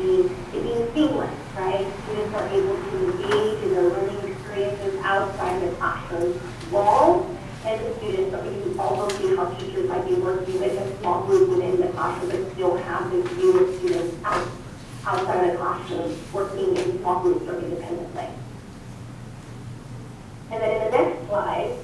being seamless, right? Students are able to engage in their learning experiences outside of the classroom walls, and the students are being to also see how teachers might be working with a small group within the classroom, but still have this view of students outside of the classroom, working in small groups or independently. And then in the next slide,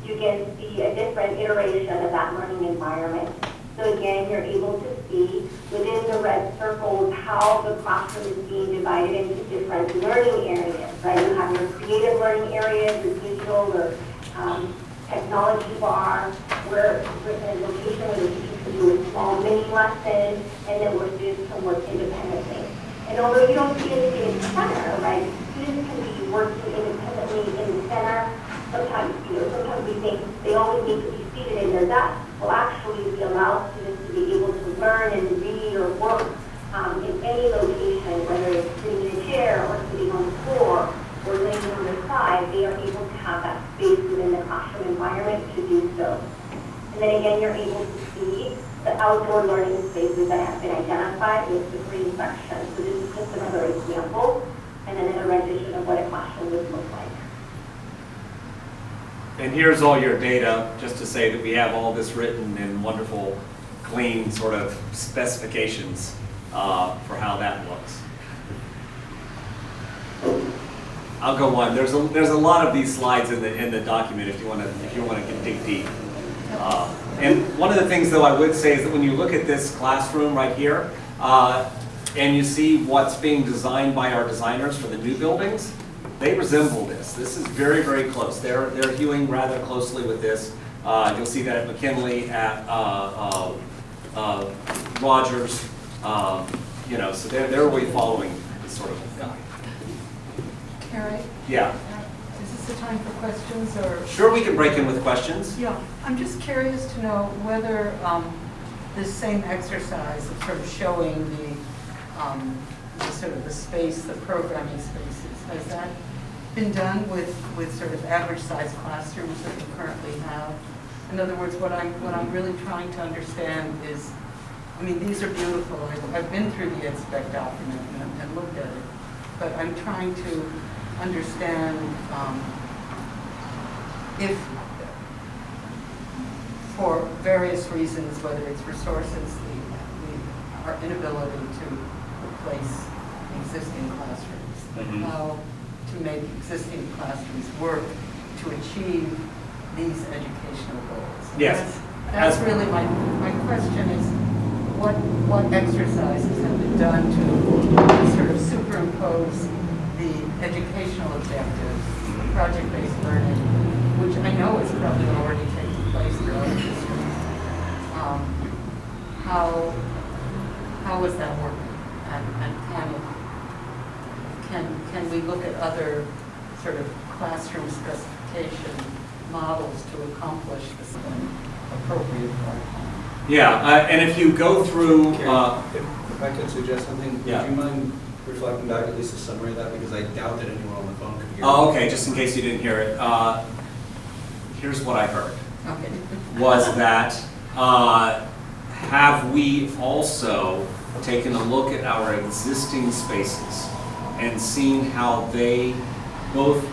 you can see a different iteration of that learning environment. So again, you're able to see within the red circles how the classroom is being divided into different learning areas, right? You have your creative learning areas, your digital or technology bar, where there's a location where the teacher can do a small mini lesson, and then where students can work independently. And although you don't see anything in the center, right, students can be working independently in the center. Sometimes we think they always need to be seated in their desk. Well, actually, we allow students to be able to learn and read or work in any location, whether it's sitting in a chair or sitting on the floor or laying on their side. They are able to have that space within the classroom environment to do so. And then again, you're able to see the outdoor learning spaces that have been identified with the green section. So this is just another example, and then a rendition of what a classroom would look like. And here's all your data, just to say that we have all this written in wonderful, clean sort of specifications for how that looks. I'll go on. There's a lot of these slides in the document if you want to dig deep. And one of the things, though, I would say is that when you look at this classroom right here, and you see what's being designed by our designers for the new buildings, they resemble this. This is very, very close. They're hewing rather closely with this. You'll see that at McKinley, at Rogers, so they're really following this sort of guide. Carrie? Yeah. Is this the time for questions or? Sure, we can break in with questions. Yeah, I'm just curious to know whether this same exercise of sort of showing the sort of the space, the programming spaces, has that been done with sort of average size classrooms that we currently have? In other words, what I'm really trying to understand is, I mean, these are beautiful. I've been through the ed spec document and looked at it, but I'm trying to understand if, for various reasons, whether it's resources, our inability to replace existing classrooms, how to make existing classrooms work to achieve these educational goals. Yes. That's really my question is, what exercises have been done to sort of superimpose the educational objectives, project-based learning, which I know is probably already taking place throughout the district. How is that working? And can we look at other sort of classroom specification models to accomplish this appropriate part? Yeah, and if you go through... if I could suggest something, yeah. would you mind reflecting back at least a summary of that? Because I doubt that anyone on the phone could hear Oh, okay, just in case you didn't hear it. Here's what I heard. Okay. Was that, have we also taken a look at our existing spaces and seen how they both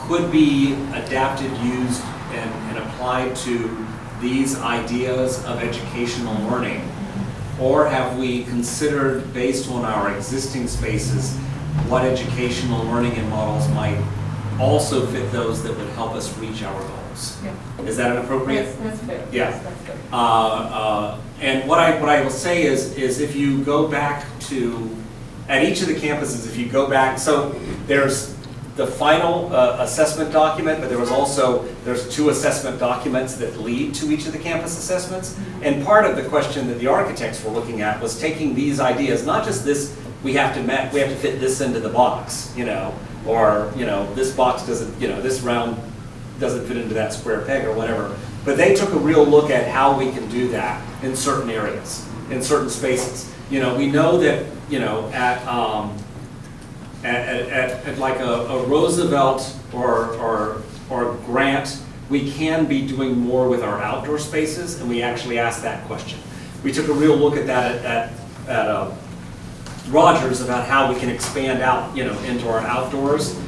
could be adapted, used, and applied to these ideas of educational learning? Or have we considered, based on our existing spaces, what educational learning and models might also fit those that would help us reach our goals? Yeah. Is that an appropriate? That's fair. Yeah. Yes, that's fair. And what I will say is if you go back to, at each of the campuses, if you go back, so there's the final assessment document, but there's two assessment documents that lead to each of the campus assessments. And part of the question that the architects were looking at was taking these ideas, not just this, we have to fit this into the box, or this box doesn't, this round doesn't fit into that square peg or whatever. But they took a real look at how we can do that in certain areas, in certain spaces. We know that, at like a Roosevelt or Grant, we can be doing more with our outdoor spaces, and we actually asked that question. We took a real look at that at Rogers about how we can expand out, into our outdoors.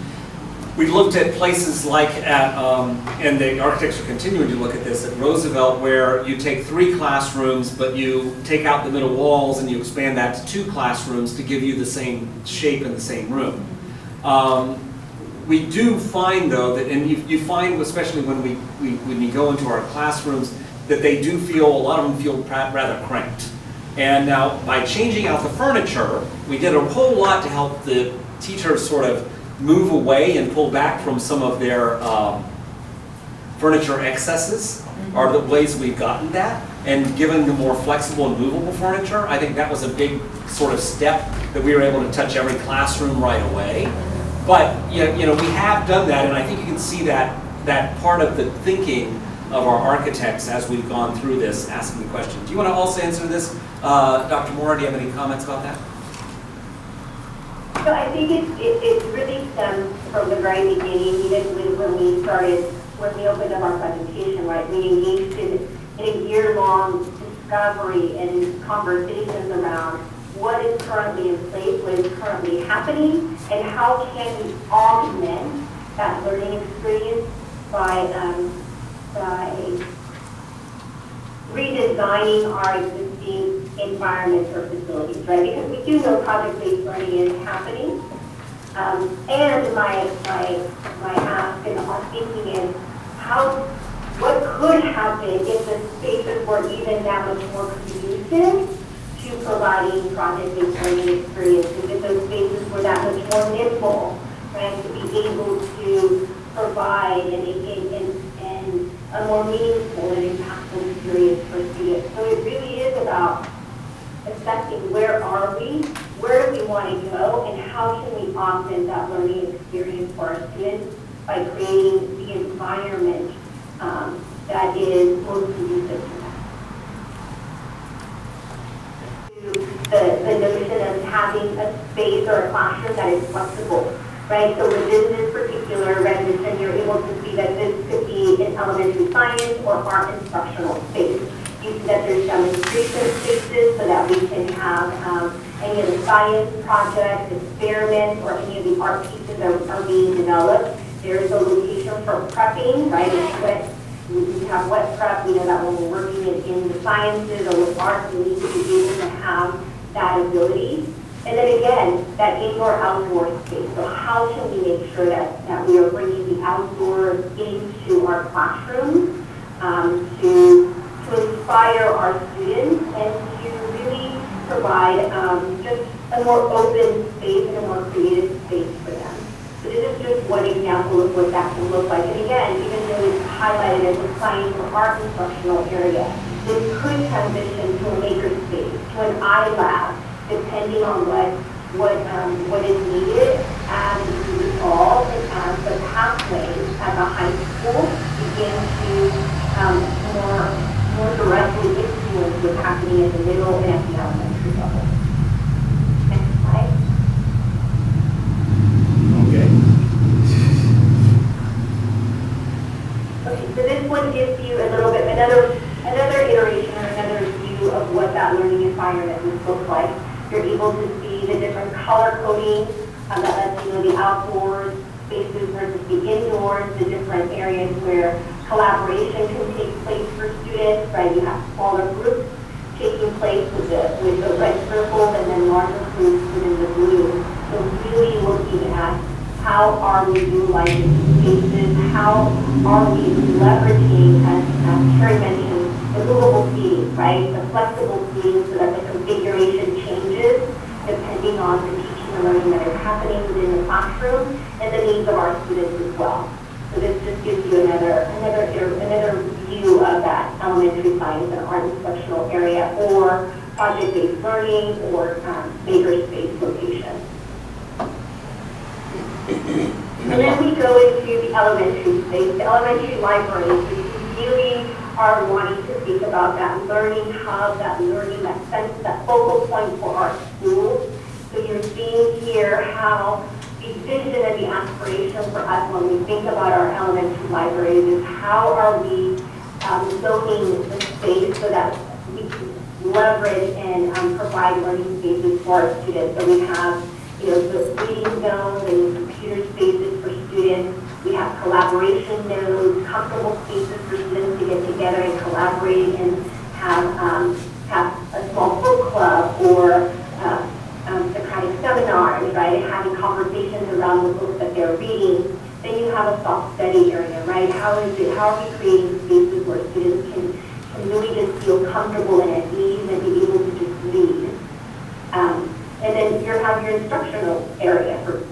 We looked at places like at, and the architects are continuing to look at this, at Roosevelt, where you take 3 classrooms, but you take out the middle walls and you expand that to 2 classrooms to give you the same shape in the same room. We do find, though, that, and you find, especially when we go into our classrooms, that they do feel, a lot of them feel rather cramped. And now, by changing out the furniture, we did a whole lot to help the teachers sort of move away and pull back from some of their furniture excesses, are the ways we've gotten that, and given the more flexible and movable furniture. I think that was a big sort of step that we were able to touch every classroom right away. But you know, we have done that, and I think you can see that part of the thinking of our architects as we've gone through this, asking the question. Do you want to also answer this, Dr. Moore? Do you have any comments about that? So I think it really stems from the very beginning, even when we opened up our presentation, right? We engaged in a year-long discovery and conversations around what is currently in place, what is currently happening, and how can we augment that learning experience by redesigning our existing environments or facilities, right? Because we do know project-based learning is happening. And my ask and our thinking is what could happen if the spaces were even that much more conducive to providing project-based learning experiences, if those spaces were that much more nimble, right, to be able to provide a more meaningful and impactful experience for students. So it really is about assessing where are we, where do we want to go, and how can we augment that learning experience for our students by creating the environment that is most conducive to that. The notion of having a space or a classroom that is flexible, right? So within this particular rendition, you're able to see that this could be an elementary science or art instructional space. You see that there's demonstration spaces so that we can have any of the science projects, experiments, or any of the art pieces that are being developed. There's a location for prepping, right? We have wet prep. We know that when we're working in the sciences or with art, we need to be able to have that ability. And then again, that indoor-outdoor space. So how can we make sure that we are bringing the outdoors into our classrooms to inspire our students and to really provide just a more open space and a more creative space for them. So this is just one example of what that can look like. And again, even though it's highlighted as a science or art instructional area, this could transition to a makerspace, to an iLab, depending on what is needed as we evolve and as the pathways at the high school begin to more directly influence what's happening at the middle and at the elementary level. Next slide. Okay. Okay, so this one gives you a little bit, another iteration or another view of what that learning environment would look like. You're able to see the different color coding that lets you know the outdoors spaces versus the indoors, the different areas where collaboration can take place for students, right? You have smaller groups taking place with the red circles and then larger groups within the blue. So really looking at how are we utilizing spaces, how are we leveraging, as Terry mentioned, the movable seating, right? The flexible seating so that the configuration changes depending on the teaching and learning that is happening within the classroom and the needs of our students as well. So this just gives you another view of that elementary science and art instructional area or project-based learning or makerspace location. And then we go into the elementary space, the elementary libraries, which really are wanting to think about that learning hub, that learning, that sense, that focal point for our schools. So you're seeing here how the vision and the aspiration for us when we think about our elementary libraries is how are we zoning the space so that we can leverage and provide learning spaces for our students. So we have, the reading zones and computer spaces for students. students. We have collaboration nodes, comfortable spaces for students to get together and collaborate and have a small book club or Socratic seminars, right? Having conversations around the books that they're reading. Then you have a soft study area, right? How are we creating spaces where students can really just feel comfortable and at ease and be able to just read? And then you have your instructional area for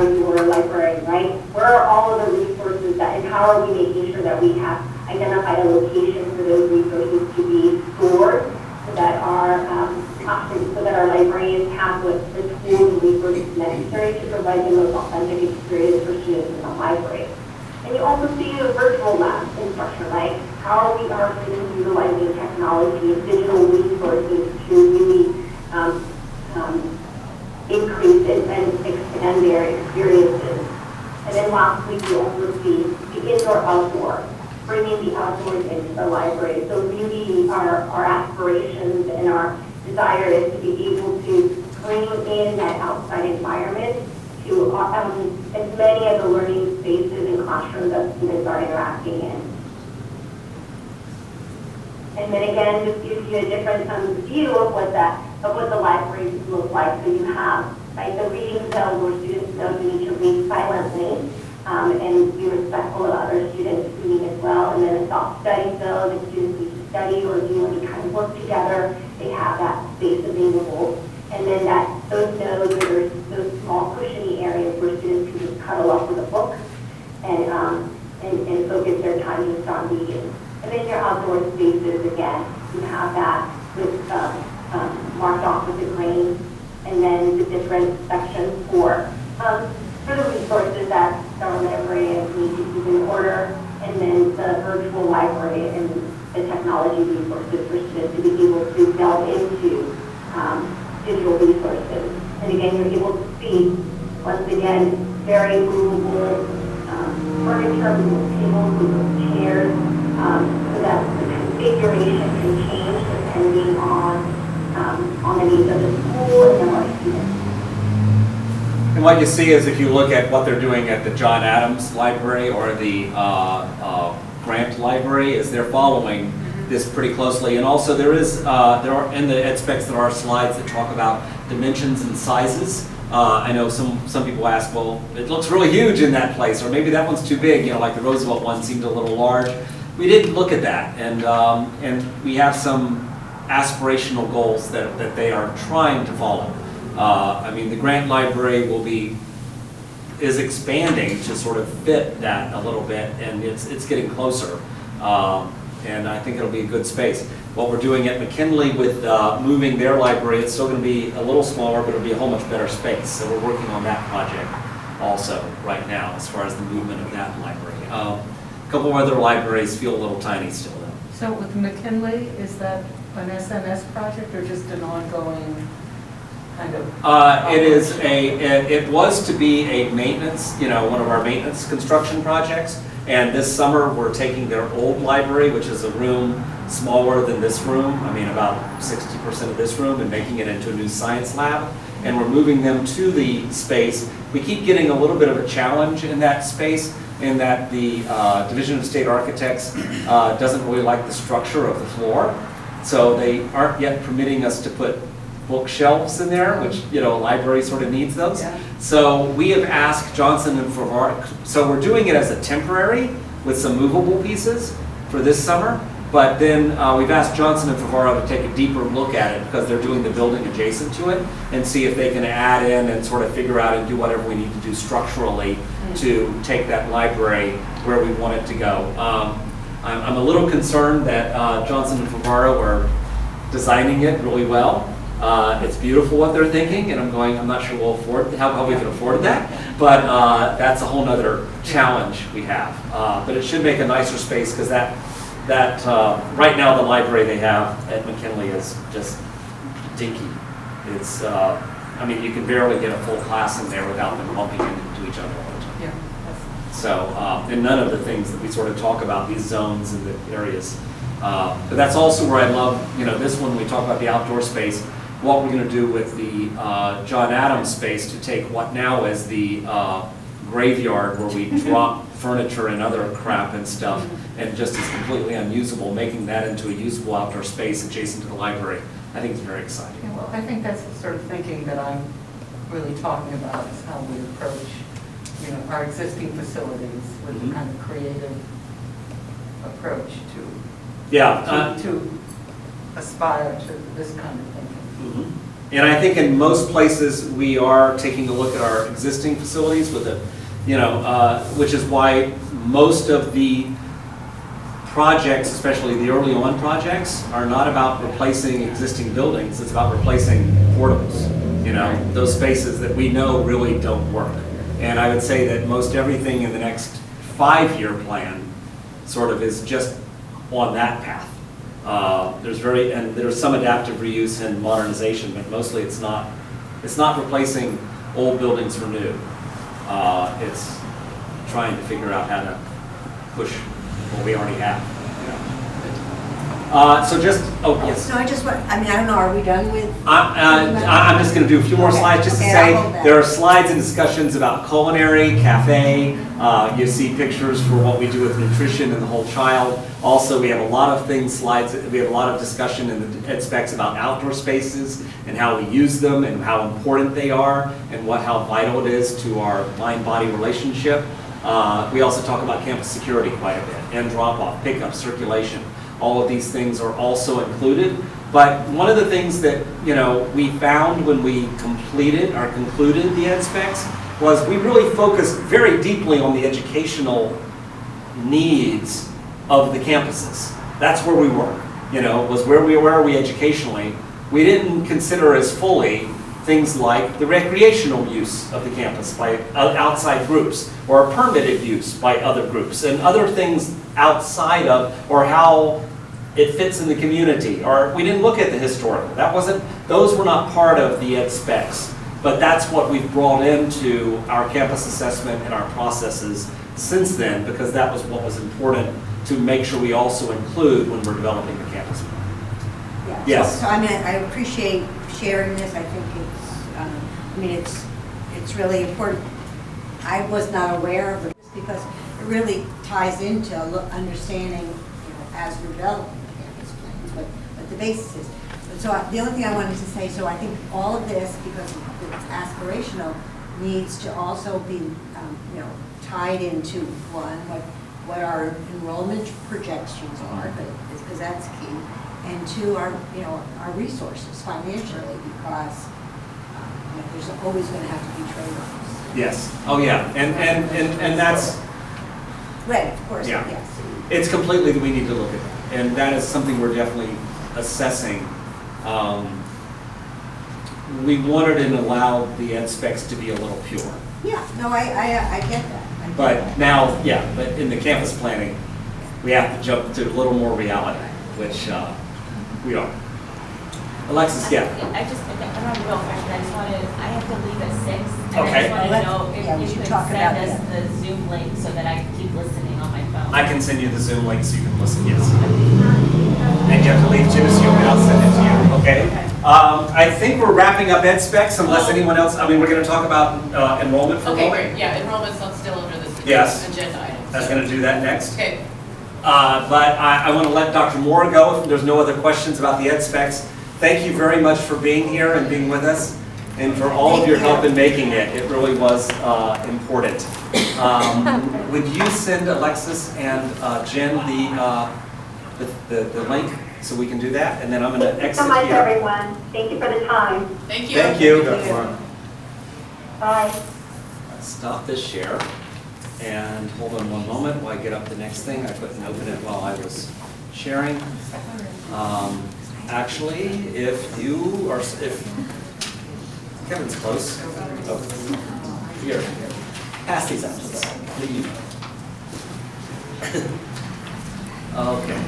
your library, right? Where are all of the resources and how are we making sure that we have identified a location for those resources to be stored so that our librarians have the tools and resources necessary to provide the most authentic experience for students in the library. And you also see the virtual lab instruction, right? How are students utilizing technology and digital resources to really increase and expand their experiences. And then lastly, you also see the indoor-outdoor, bringing the outdoors into the library. So really our aspirations and our desire is to be able to bring in that outside environment to as many of the learning spaces and classrooms that students are interacting in. And then again, just gives you a different view of what the library looks like. So you have the reading zone where students know you need to read silently and be respectful of other students reading as well. And then a soft study zone, if students need to study or do any kind of work together, they have that space available. And then those nodes are those small cushiony areas where students can just cuddle up with a book and focus their time just on reading. And then your outdoor spaces, again, you have that with marked off with the green, and then the different sections for the resources that our librarians need to keep in order, and then the virtual library and the technology resources for students to be able to delve into digital resources. And again, you're able to see, once again, very movable furniture, movable tables, movable chairs, so that the configuration can change depending on the needs of the school and our students. And what you see is if you look at what they're doing at the John Adams Library or the Grant Library, is they're following this pretty closely. And also there are in the ed specs there are slides that talk about dimensions and sizes. I know some people ask, well, it looks really huge in that place, or maybe that one's too big, like the Roosevelt one seemed a little large. We didn't look at that, and we have some aspirational goals that they are trying to follow. I mean, the Grant Library is expanding to sort of fit that a little bit, and it's getting closer. And I think it'll be a good space. What we're doing at McKinley with moving their library, it's still going to be a little smaller, but it'll be a whole much better space. So we're working on that project also right now as far as the movement of that library. A couple of other libraries feel a little tiny still though. So with McKinley, is that an SNS project or just an ongoing kind of? It was to be a maintenance, one of our maintenance construction projects. And this summer, we're taking their old library, which is a room smaller than this room, about 60% of this room, and making it into a new science lab. And we're moving them to the space. We keep getting a little bit of a challenge in that space, in that the Division of State Architects doesn't really like the structure of the floor. So they aren't yet permitting us to put bookshelves in there, which, a library sort of needs those. Yeah. So we have asked Johnson and Favaro, so we're doing it as a temporary with some movable pieces for this summer, but then we've asked Johnson and Favaro to take a deeper look at it because they're doing the building adjacent to it and see if they can add in and sort of figure out and do whatever we need to do structurally to take that library where we want it to go. I'm a little concerned that Johnson and Favaro are designing it really well. It's beautiful what they're thinking, and I'm not sure we'll afford how we can afford that, but that's a whole nother challenge we have. But it should make a nicer space because that right now the library they have at McKinley is just dinky. It's you can barely get a full class in there without them bumping into each other all the time. Yeah. So and none of the things that we sort of talk about, these zones and the areas. But that's also where I love this one. We talk about the outdoor space. What we're going to do with the John Adams space to take what now is the graveyard where we drop furniture and other crap and stuff, and just is completely unusable, making that into a usable outdoor space adjacent to the library. I think it's very exciting. Yeah, well, I think that's the sort of thinking that I'm really talking about, is how we approach, our existing facilities with a kind of creative approach to aspire to this kind of thinking. And I think in most places, we are taking a look at our existing facilities with a, which is why most of the projects, especially the early on projects, are not about replacing existing buildings. It's about replacing portables, those spaces that we know really don't work. And I would say that most everything in the next 5-year plan sort of is just on that path. There's some adaptive reuse and modernization, but mostly it's not replacing old buildings for new. It's trying to figure out how to push what we already have. Yes. No, I don't know, are we done with? I'm just going to do a few more slides just to say there are slides and discussions about culinary, cafe. You see pictures for what we do with nutrition and the whole child. Also, we have a lot of slides. We have a lot of discussion in the ed specs about outdoor spaces and how we use them and how important they are and how vital it is to our mind-body relationship. We also talk about campus security quite a bit, and drop-off, pickup, circulation. All of these things are also included. But one of the things that we found when we concluded the ed specs was we really focused very deeply on the educational needs of the campuses. That's where we were, was where are we educationally. We didn't consider as fully things like the recreational use of the campus by outside groups, or permitted use by other groups, and other things outside of, or how it fits in the community, or we didn't look at the historical. Those were not part of the ed specs, but that's what we've brought into our campus assessment and our processes since then, because that was what was important to make sure we also include when we're developing the campus plan. Yeah. Yes. So I appreciate sharing this. I think it's really important. I was not aware of this because it really ties into understanding, as we're developing the campus plans, what the basis is. So the other thing I wanted to say, so I think all of this, because it's aspirational, needs to also be, tied into what our enrollment projections are, because that's key, and two, our resources financially, because there's always going to have to be trade-offs. Yes. Oh yeah. And that's right. Of course. Yeah. Yes. It's completely that we need to look at that, and that is something we're definitely assessing. We wanted and allowed the ed specs to be a little pure. Yeah. No, I get that. But now, but in the campus planning, we have to jump to a little more reality, which we are. Alexis, yeah. I don't have a real question. I have to leave at 6. And Okay. I just want to know we if you should could talk about send us the Zoom link so that I can keep listening on my phone. I can send you the Zoom link so you can listen, yes. And you have to leave too, so I'll send it to you, okay? I think we're wrapping up ed specs unless anyone else, we're going to talk about enrollment for a Okay, moment. great, yeah, enrollment's still under this Yes. agenda item. I was going to do that next. Okay, But I want to let Dr. Moore go if there's no other questions about the ed specs. Thank you very much for being here and being with us, and for all of your help in making it. It really was important. Would you send Alexis and Jen the link so we can do that? And then I'm going to exit so much, here. everyone. Thank you for the time. thank you. Thank you. Bye. Let's stop this share. And hold on one moment while I get up the next thing. I couldn't open it while I was sharing. Actually, if Kevin's close. Oh, here, pass these out. Leave. Okay.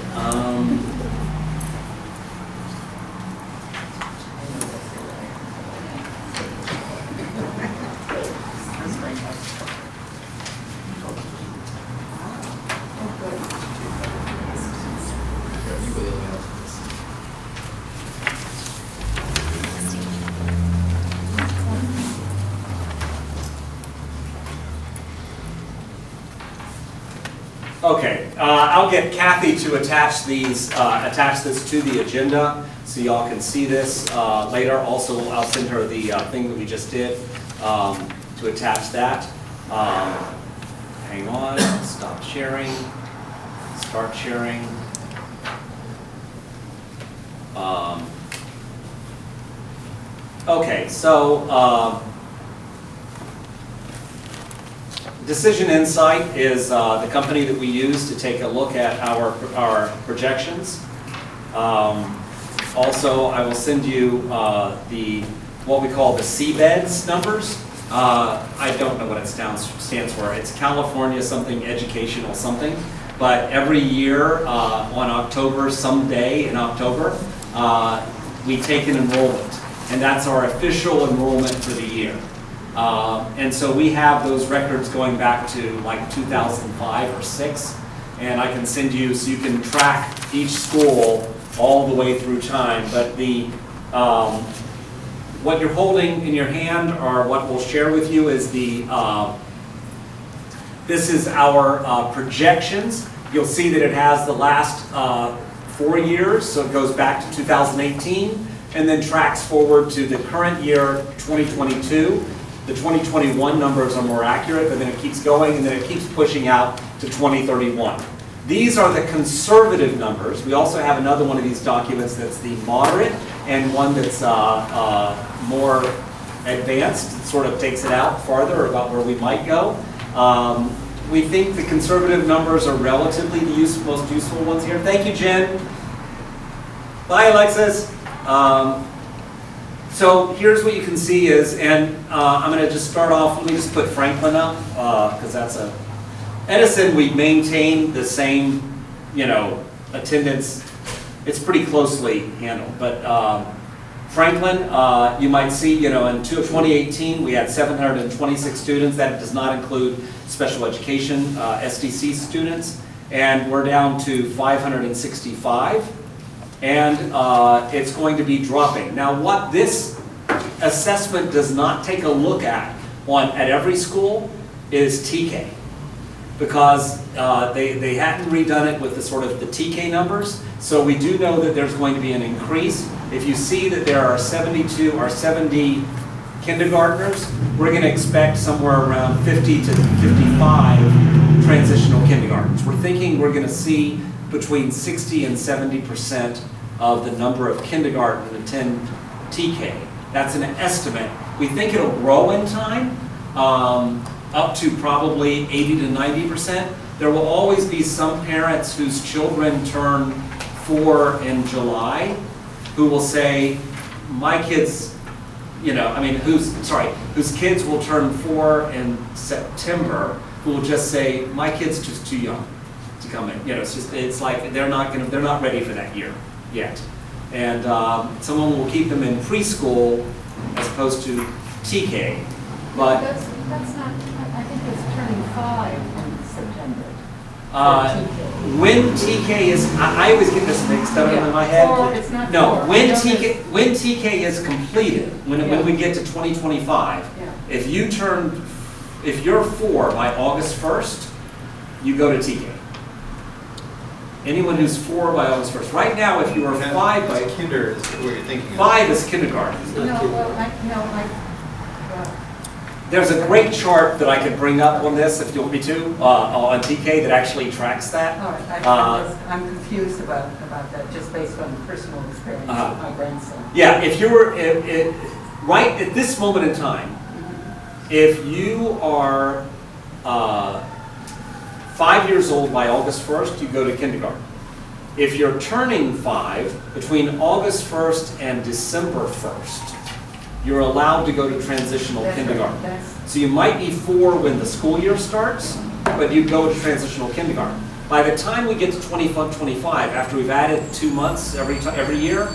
Okay, I'll get Kathy to attach this to the agenda, so y'all can see this later. Also, I'll send her the thing that we just did to attach that. Hang on, stop sharing, start sharing. Okay, so Decision Insight is the company that we use to take a look at our projections. Also, I will send you what we call the seabeds numbers. I don't know what it stands for. It's California something educational something. But every year on October, some day in October, we take an enrollment. And that's our official enrollment for the year. And so we have those records going back to like 2005 or 6. And I can send you, so you can track each school all the way through time. But what you're holding in your hand, or what we'll share with you, is this is our projections. You'll see that it has the last 4 years, so it goes back to 2018, and then tracks forward to the current year, 2022. The 2021 numbers are more accurate, but then it keeps going, and then it keeps pushing out to 2031. These are the conservative numbers. We also have another one of these documents that's the moderate, and one that's more advanced. It sort of takes it out farther about where we might go. We think the conservative numbers are relatively the most useful ones here. Thank you, Jen. Bye, Alexis. So here's what you can see is, and I'm going to just start off, let me just put Franklin up, because that's Edison, we maintain the same, attendance. It's pretty closely handled, but Franklin, you might see, in 2018, we had 726 students. That does not include special education, SDC students, and we're down to 565, and it's going to be dropping. Now, what this assessment does not take a look at every school is TK, because they hadn't redone it with the sort of the TK numbers. So we do know that there's going to be an increase. If you see that there are 72 or 70 kindergartners, we're going to expect somewhere around 50 to 55 transitional kindergartners. We're thinking we're going to see between 60 and 70% of the number of kindergarten that attend TK. That's an estimate. We think it'll grow in time, up to probably 80 to 90%. There will always be some parents whose children turn 4 in July who will say, my kids, whose kids will turn 4 in September, who will just say, my kid's just too young to come in. It's like they're not ready for that year yet. And someone will keep them in preschool as opposed to TK. But That's not, I think it's turning 5 in September. When TK is, I always get this mixed up in my head. It's not No, 4. when TK is completed, when we get to 2025, if you're 4 by August 1st, you go to TK. Anyone who's 4 by August 1st. Right now, if you are 5 by kinder is what you're thinking. 5 is kindergarten. There's a great chart that I could bring up on this if you want me to, on TK that actually tracks that. All right, I'm confused about that, just based on personal experience with my grandson. Yeah, if you're, right at this moment in time, if you are 5 years old by August 1st, you go to kindergarten. If you're turning 5 between August 1st and December 1st, you're allowed to go to transitional kindergarten. Right. So you might be 4 when the school year starts, but you go to transitional kindergarten. By the time we get to 25, after we've added 2 months every year,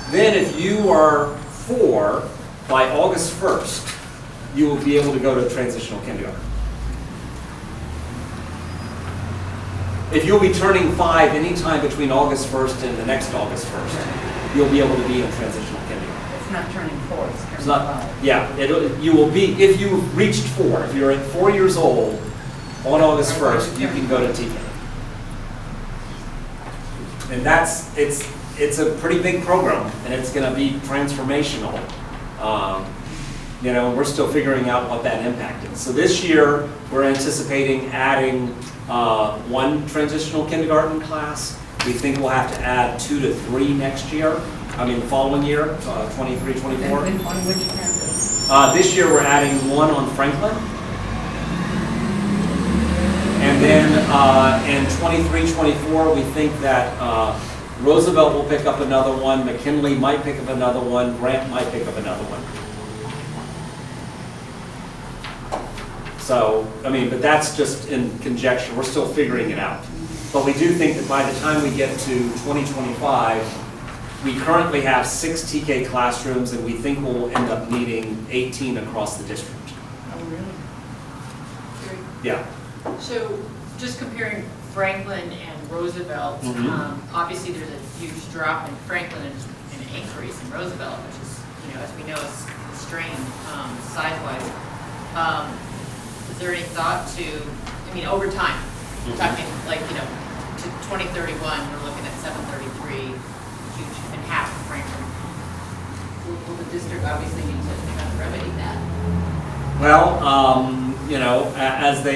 then if you are 4 by August 1st, you will be able to go to transitional kindergarten. If you'll be turning 5 anytime between August 1st and the next August 1st, you'll be able to be in transitional kindergarten. It's not turning 4, it's turning It's not, 5. yeah, you will be, if you've reached 4, if you're at 4 years old on August 1st, you can go to TK. And it's a pretty big program, and it's going to be transformational. You know, we're still figuring out what that impact is. So this year, we're anticipating adding 1 transitional kindergarten class. We think we'll have to add 2 to 3 next year. I mean, the following year, 23, 24. On which campus? This year, we're adding 1 on Franklin. And then in 23, 24, we think that Roosevelt will pick up another one, McKinley might pick up another one, Grant might pick up another one. So, I mean, but that's just in conjecture, we're still figuring it out. But we do think that by the time we get to 2025, we currently have 6 TK classrooms, and we think we'll end up needing 18 across the district. Oh, really? Yeah. So, just comparing Franklin and Roosevelt, obviously there's a huge drop in Franklin and an increase in Roosevelt, which is, you know, as we know, is strained size-wise. Is there any thought to, I mean, over time, we're talking like, you know, to 2031, we're looking at 733, huge, and half of Franklin. Will the district obviously need to kind of remedy that? Well, you know, as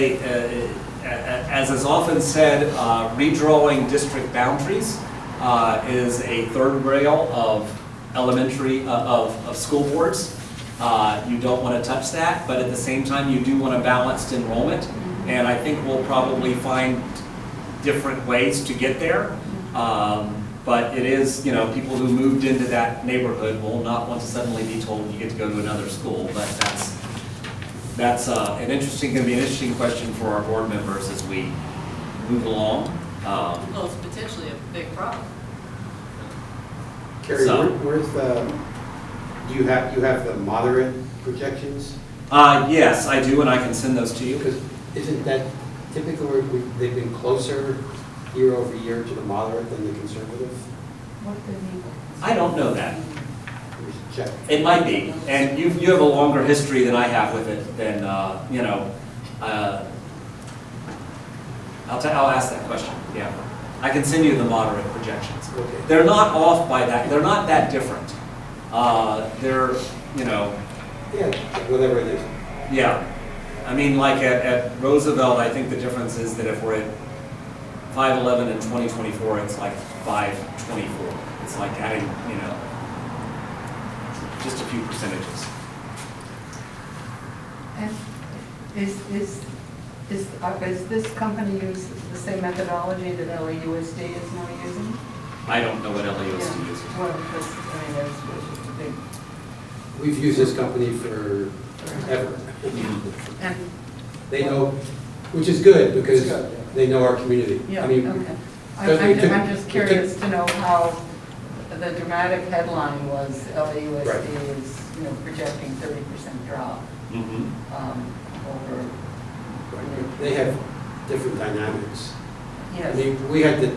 is often said, redrawing district boundaries is a third rail of elementary, of school boards. You don't want to touch that, but at the same time, you do want a balanced enrollment. And I think we'll probably find different ways to get there. But it is, you know, people who moved into that neighborhood will not want to suddenly be told you get to go to another school. But that's going to be an interesting question for our board members as we move along. Well, it's potentially a big problem. Carrie, where's the, do you have the moderate projections? Yes, I do, and I can send those to you. Because isn't that typically where they've been closer year over year to the moderate than the conservative? I don't know that. We should check. It might be, and you have a longer history than I have with it. Than you know. I'll ask that question. Yeah, I can send you the moderate projections. Okay. They're not off by that. They're not that different. They're, you know. Yeah, whatever it is. Yeah, I mean, like at Roosevelt, I think the difference is that if we're at 511 in 2024, it's like 524. It's like adding, you know, just a few percentages. And is this company use the same methodology that LAUSD is now using? I don't know what LAUSD is. Well, because, I mean, it's just a big. We've used this company forever. And They know, which is good because they know our community. yeah, I mean, okay. because I'm just curious to know how the dramatic headline was LAUSD Right. is, you know, projecting 30% drop over. they have different dynamics. I Yes. mean, we had to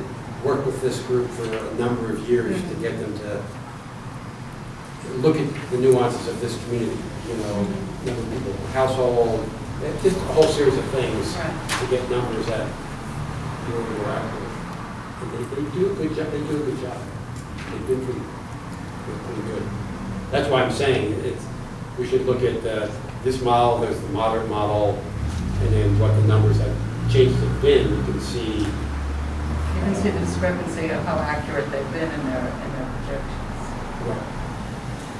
work with this group for a number of years to get them to look at the nuances of this community, you know, number of people, household, just a whole series of things Right. to get numbers that we're after. And they do a good job. They do a good job. They do pretty good. That's why I'm saying we should look at this model. There's the moderate model, and then what the numbers have changes have been. You can see. You can see the discrepancy of how accurate they've been in their projections.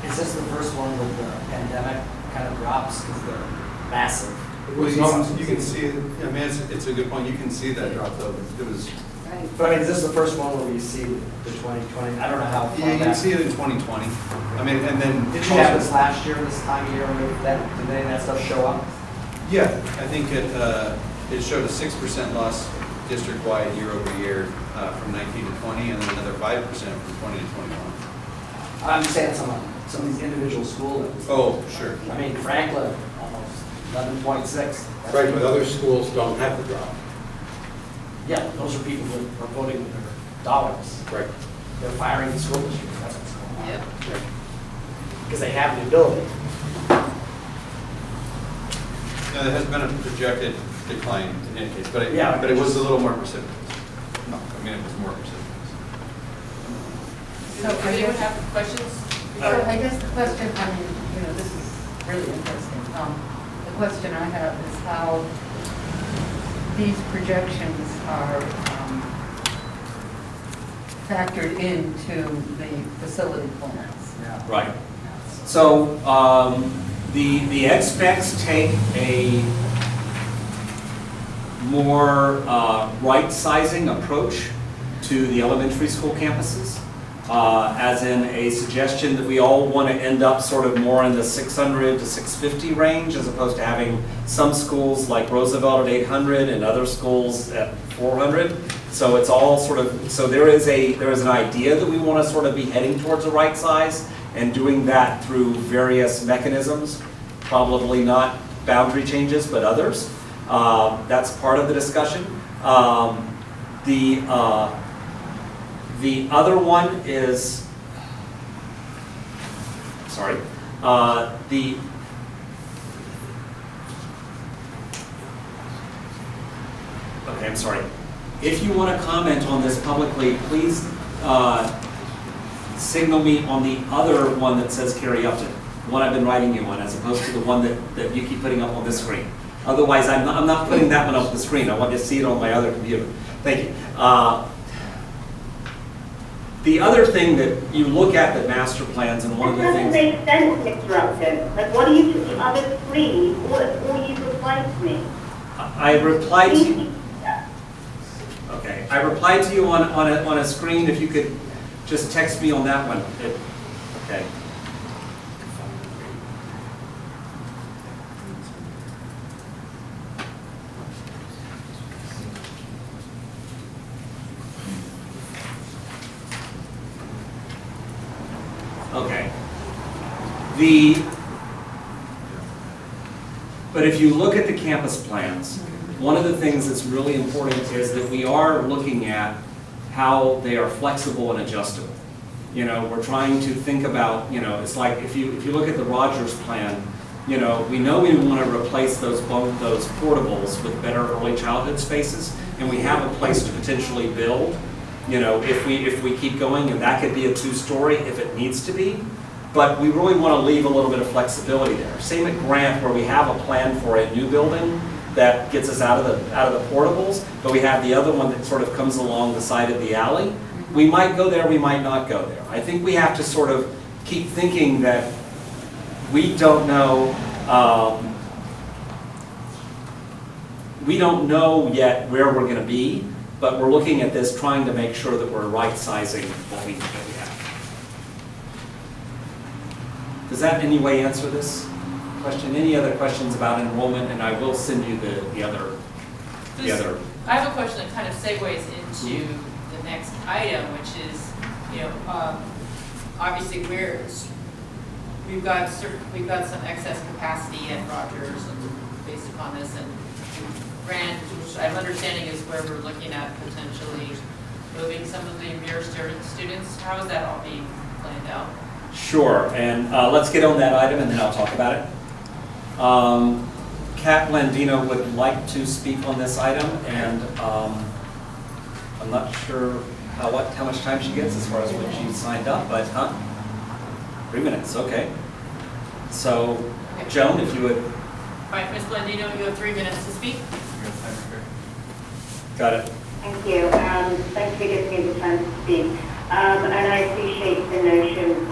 Is this the first one with the pandemic kind of drops because they're massive? Well, you can see, I mean, it's a good point. You can see that drop though. It was. But I mean, is this the first one where you see the 2020? I don't know how far Yeah, you can back. see it in 2020. I mean, and then. Did you have this last year, this time of year, did any of that stuff show up? Yeah, I think it showed a 6% loss district-wide year over year from 19 to 20, and then another 5% from 20 to 21. I'm saying some of these individual schools. Oh, sure. I mean, Franklin, almost 11.6. Right, but other schools don't have the drop. Yeah, those are people who are voting with their dollars. Right. They're firing the school district, that's what's going on. Yep. Because they have the ability. No, there has been a projected decline in any case, but Yeah. but it was a little more precipitous. No, I mean, it was more precipitous. So Does anyone have questions? So I guess the question, I mean, this is really interesting. The question I have is how these projections are factored into the facility plans. Right. So the XPECs take a more right-sizing approach to the elementary school campuses, as in a suggestion that we all want to end up sort of more in the 600 to 650 range, as opposed to having some schools like Roosevelt at 800 and other schools at 400. So it's all sort of, so there is an idea that we want to sort of be heading towards the right size, and doing that through various mechanisms, probably not boundary changes, but others. That's part of the discussion. The other one is, sorry, okay, I'm sorry. If you want to comment on this publicly, please signal me on the other one that says Carrie Upton, the one I've been writing you on, as opposed to the one that you keep putting up on this screen. Otherwise, I'm not putting that one up on the screen. I want to see it on my other computer. Thank you. The other thing that you look at the master plans, and one of the things... That doesn't make sense, Mr. Upton. Like, what are you to the other three? Or you replied to me? I replied to you. Okay, I replied to you on a screen. If you could just text me on that one. Okay. Okay. But if you look at the campus plans, one of the things that's really important is that we are looking at how they are flexible and adjustable. We're trying to think about, it's like if you look at the Rogers plan, we know we want to replace those portables with better early childhood spaces, and we have a place to potentially build, if we keep going, and that could be a 2-story if it needs to be. But we really want to leave a little bit of flexibility there. Same at Grant, where we have a plan for a new building that gets us out of the portables, but we have the other one that sort of comes along the side of the alley. We might go there, we might not go there. I think we have to sort of keep thinking that we don't know yet where we're going to be, but we're looking at this trying to make sure that we're right-sizing what we have. Does that in any way answer this question? Any other questions about enrollment? And I will send you the other. I have a question that kind of segues into the next item, which is, obviously we've got some excess capacity at Rogers, and based upon this, and Grant, which I'm understanding is where we're looking at potentially moving some of the Muir students. How is that all being planned out? Sure, and let's get on that item and then I'll talk about it. Kat Blandino would like to speak on this item, and I'm not sure how much time she gets as far as when she signed up, but 3 minutes, okay. So, Joan, if you would. All right, Ms. Blandino, you have 3 minutes to speak. Got it. Thank you. Thanks for giving me the time to speak. And I appreciate the notion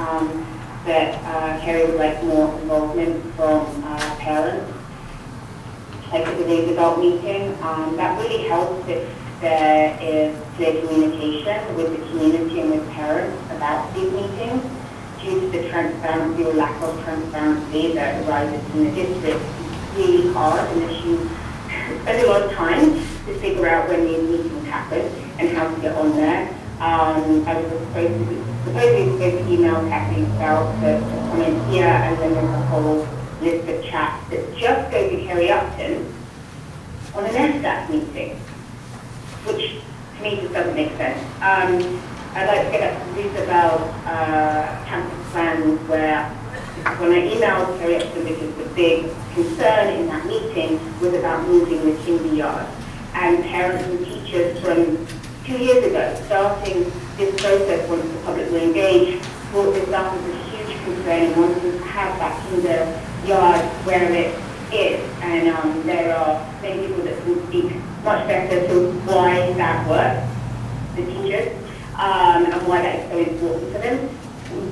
that Kerry would like more involvement from parents. Like at today's adult meeting, that really helps if there is clear communication with the community and with parents about these meetings. Due to the transparency or lack of transparency that arises in the district, it's really hard unless you spend a lot of time to figure out when these meetings happen and how to get on there. I was supposedly supposed to email Kathleen Stout to comment here, and then there's a whole list of chats that just go to Kerry Upton on an FDAC meeting, which to me just doesn't make sense. I'd like to get up to Roosevelt campus plans, where when I emailed Kerry Upton, because the big concern in that meeting was about moving the timber yard, and parents and teachers from 2 years ago, starting this process once the public were engaged, brought this up as a huge concern and wanted to have that in the yard where it is. And there are many people that can speak much better to why that works, the teachers, and why that is so important for them.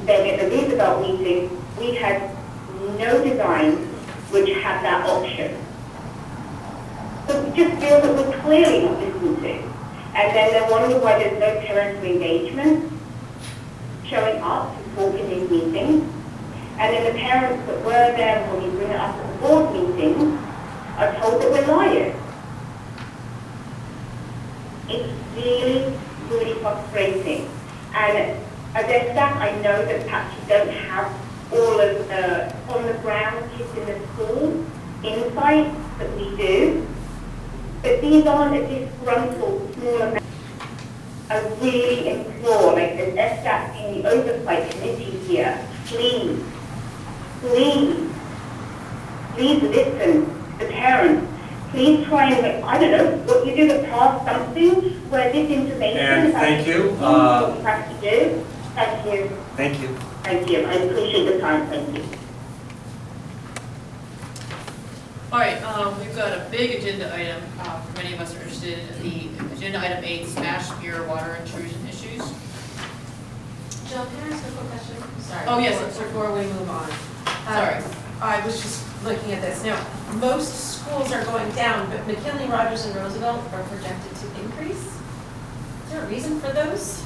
Then at the Roosevelt meeting, we had no design which had that option. So we just feel that we're clearly not listened to. And then they're wondering why there's no parental engagement showing up to talk in these meetings. And then the parents that were there when we bring it up at the board meetings are told that we're liars. It's really, really frustrating. And as FDAC, I know that perhaps you don't have all of the on-the-ground kids in the school insights that we do, but these aren't a disgruntled, small amount. I really implore, like as FDAC in the oversight committee here, please listen to the parents. Please try and, I don't know, what you do to pass something where this information And is thank you. what you have to do. Thank you. Thank you. Thank you. I appreciate the time. Thank you. All right, we've got a big agenda item, many of us are interested in the agenda item 8, smash spear water intrusion issues. Jill, can I ask a quick question? Sorry. Oh, yes, Before we move on. Sorry. I was just looking at this. Now, most schools are going down, but McKinley, Rogers, and Roosevelt are projected to increase. Is there a reason for those?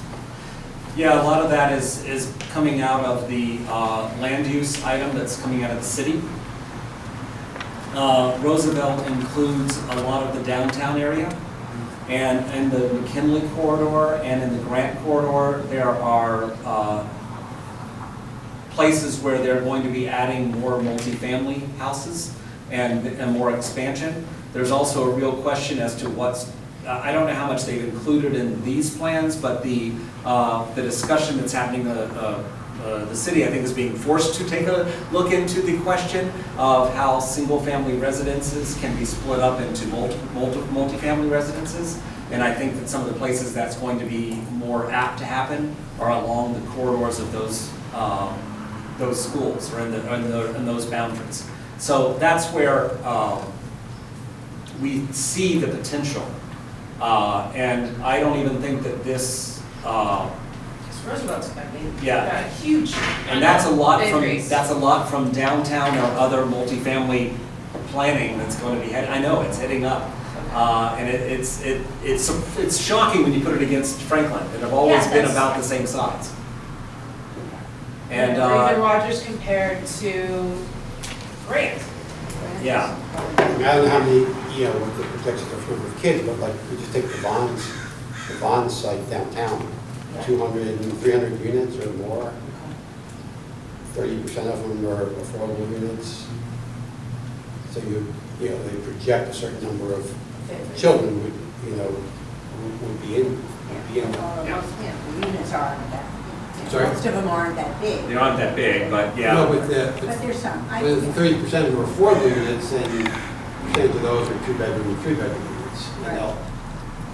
Yeah, a lot of that is coming out of the land use item that's coming out of the city. Roosevelt includes a lot of the downtown area, and in the McKinley corridor and in the Grant corridor, there are places where they're going to be adding more multifamily houses and more expansion. There's also a real question as to what's, I don't know how much they've included in these plans, but the discussion that's happening, the city, I think, is being forced to take a look into the question of how single-family residences can be split up into multifamily residences. And I think that some of the places that's going to be more apt to happen are along the corridors of those schools or in those boundaries. So that's where we see the potential. And I don't even think that this Roosevelt's got yeah. a huge. And that's a lot increase. from downtown or other multifamily planning that's going to be heading. I know it's heading up, and it's shocking when you put it against Franklin that have always been about the same size. And even Rogers compared to Grant. Yeah. I mean, I don't know how many, with the projections of number of kids, but like, we just take the Vons site downtown, 200 and 300 units or more. 30% of them are affordable units. So they project a certain number of children would be in. The units aren't that, Sorry? most of them aren't that big. They aren't that big, but yeah. No, but But there's some. with 30% of them are affordable units, and percentage of those are 2-bedroom and 3-bedroom units. And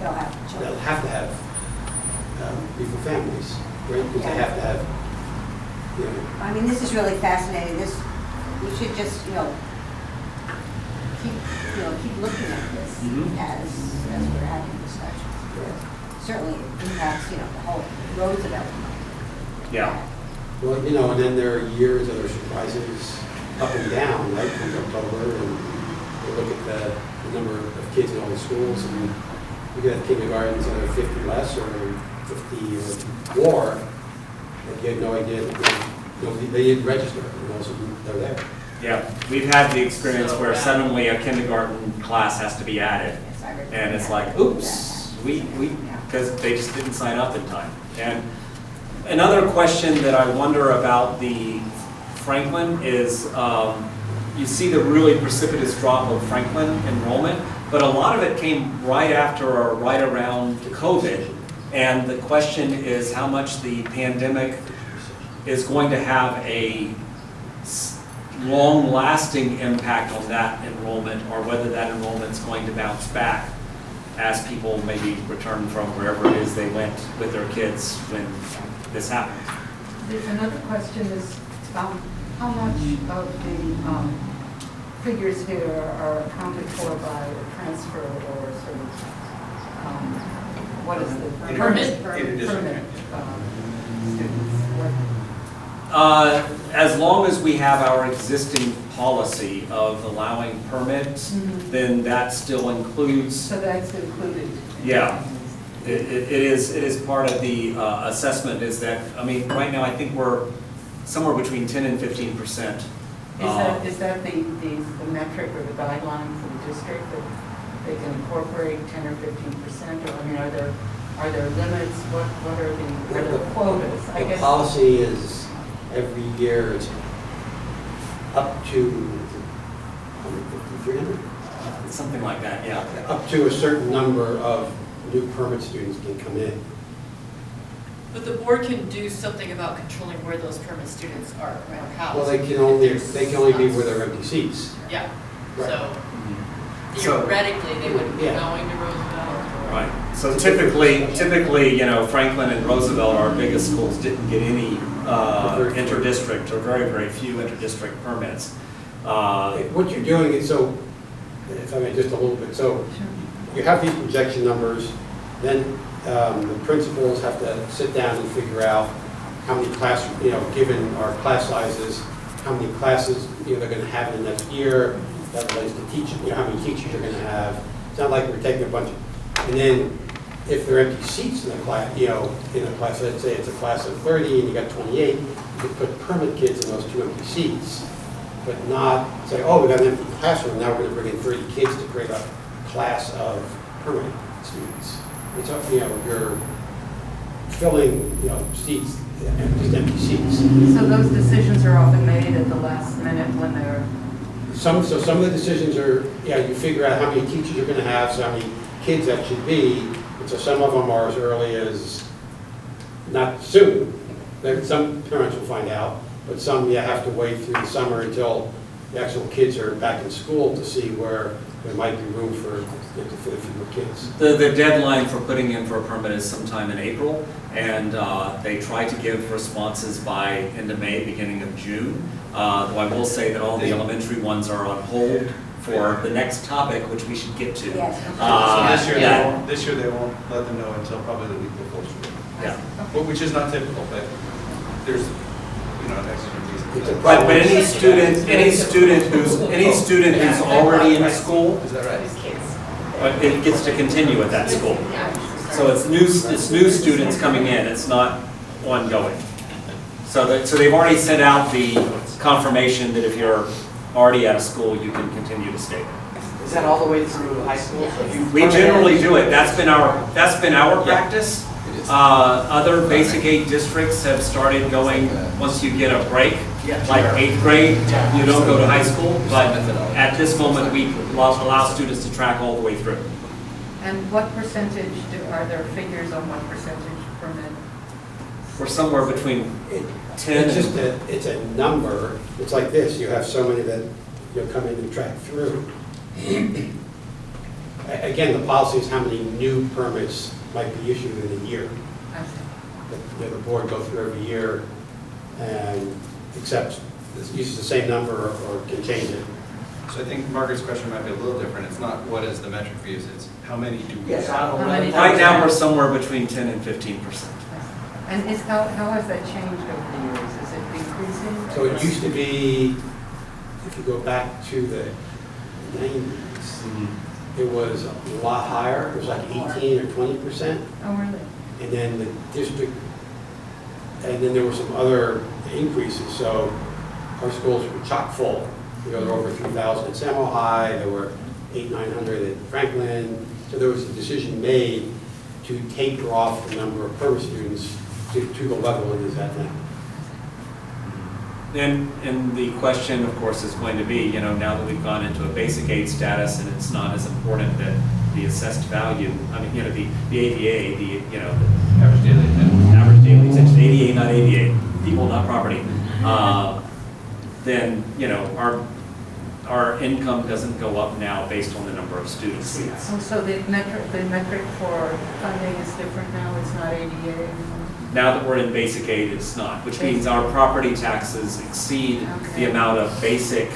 They'll have children. they'll have to have people families, right? Because they have to have, I mean, this is really fascinating. We should just, keep looking at this as we're having discussions. Certainly it impacts, the whole Roosevelt. Yeah. well, and then there are years that are surprises up and down, right? Comes October, and we look at the number of kids in all the schools, and we got kindergartens that are 50 less or 50 or more, and you had no idea that they didn't register, so they're there. Yeah, we've had the experience where suddenly a kindergarten class has to be added, and it's like, oops, because they just didn't sign up in time. And another question that I wonder about the Franklin is, you see the really precipitous drop of Franklin enrollment, but a lot of it came right after or right around COVID. And the question is how much the pandemic is going to have a long-lasting impact on that enrollment, or whether that enrollment is going to bounce back. as people maybe return from wherever it is they went with their kids when this happened. Another question is, how much of the figures here are accounted for by a transfer or sort of, what is the Permit? permit students? As long as we have our existing policy of allowing permits, then that still includes. So that's included? Yeah, it is part of the assessment is that, I mean, right now I think we're somewhere between 10 and 15%. Is that the metric or the guideline for the district that they can incorporate 10 or 15%? Or, I mean, are there limits? What are the quotas? I The guess policy is every year it's up to 150, 300? Something like that, yeah. Up to a certain number of new permit students can come in. But the board can do something about controlling where those permit students are housed. Well, they can only be where there are empty seats. Yeah, Right. so So- theoretically, they wouldn't be Yeah. going to Roosevelt. or- Right. So typically, you know, Franklin and Roosevelt, our biggest schools, didn't get any inter-district or very, very few inter-district permits. What you're doing is, so, if I may just a little bit, so you have these projection numbers, then the principals have to sit down and figure out how many class, you know, given our class sizes, how many classes, you know, they're gonna have in the next year, that relates to teaching, you know, how many teachers you're gonna have. It's not like we're taking a bunch of, and then if there are empty seats in the class, you know, in a class, let's say it's a class of 30 and you got 28, you could put permit kids in those 2 empty seats, but not say, oh, we got an empty classroom, now we're gonna bring in 30 kids to create a class of permanent students. It's, you know, you're filling, you know, seats, just empty seats. so those decisions are often made at the last minute when they're. So some of the decisions are, yeah, you figure out how many teachers you're gonna have, so how many kids that should be, and so some of them are as early as, not soon. Some parents will find out, but some you have to wait through the summer until the actual kids are back in school to see where there might be room for the fewer kids. The deadline for putting in for a permit is sometime in April, and they try to give responses by end of May, beginning of June. Though I will say that all the elementary ones are on hold for the next topic, which we should get to. Yes. So Yeah. this year they won't let them know until probably the week before school. Yeah. Which is not typical, but there's, you know, an exigent reason. It's a But any student who's already in school, Is that right? but it gets to continue at that school. So it's new students coming in, it's not ongoing. So they've already sent out the confirmation that if you're already at a school, you can continue to stay there. Is that all the way through high school? So if you We generally do it, that's been our practice. Other basic aid districts have started going, once you get a break, like 8th grade, you don't go to high school, but at this moment, we allow students to track all the way through. And what percentage, are there figures on what percentage permit? We're somewhere between 10 It's just and... it's a number, it's like this, you have so many that you'll come in and track through. Again, the policy is how many new permits might be issued in a year. The board go through every year and accepts, uses the same number or can change it. So I think Margaret's question might be a little different. It's not what is the metric we use, it's how many do we Yes, have? I don't know. Right now, we're somewhere between 10 and 15%. And how has that changed over the years? Is it increasing? So it used to be, if you go back to the 90s, it was a lot higher, it was like 18 or 20%. Oh, really? And then the district, and then there were some other increases, so our schools were chock full. You know, there were over 3,000 at Samuel High, there were 900 at Franklin, so there was a decision made to taper off the number of permit students to the level it is at now. And the question, of course, is going to be, you know, now that we've gone into a basic aid status and it's not as important that the assessed value, I mean, you know, the ADA, you know, the average daily attention, ADA, not ADA, people, not property, then, you know, our income doesn't go up now based on the number of students we have. So the metric for funding is different now, it's not ADA anymore? Now that we're in basic aid, it's not, which means our property taxes exceed the amount of basic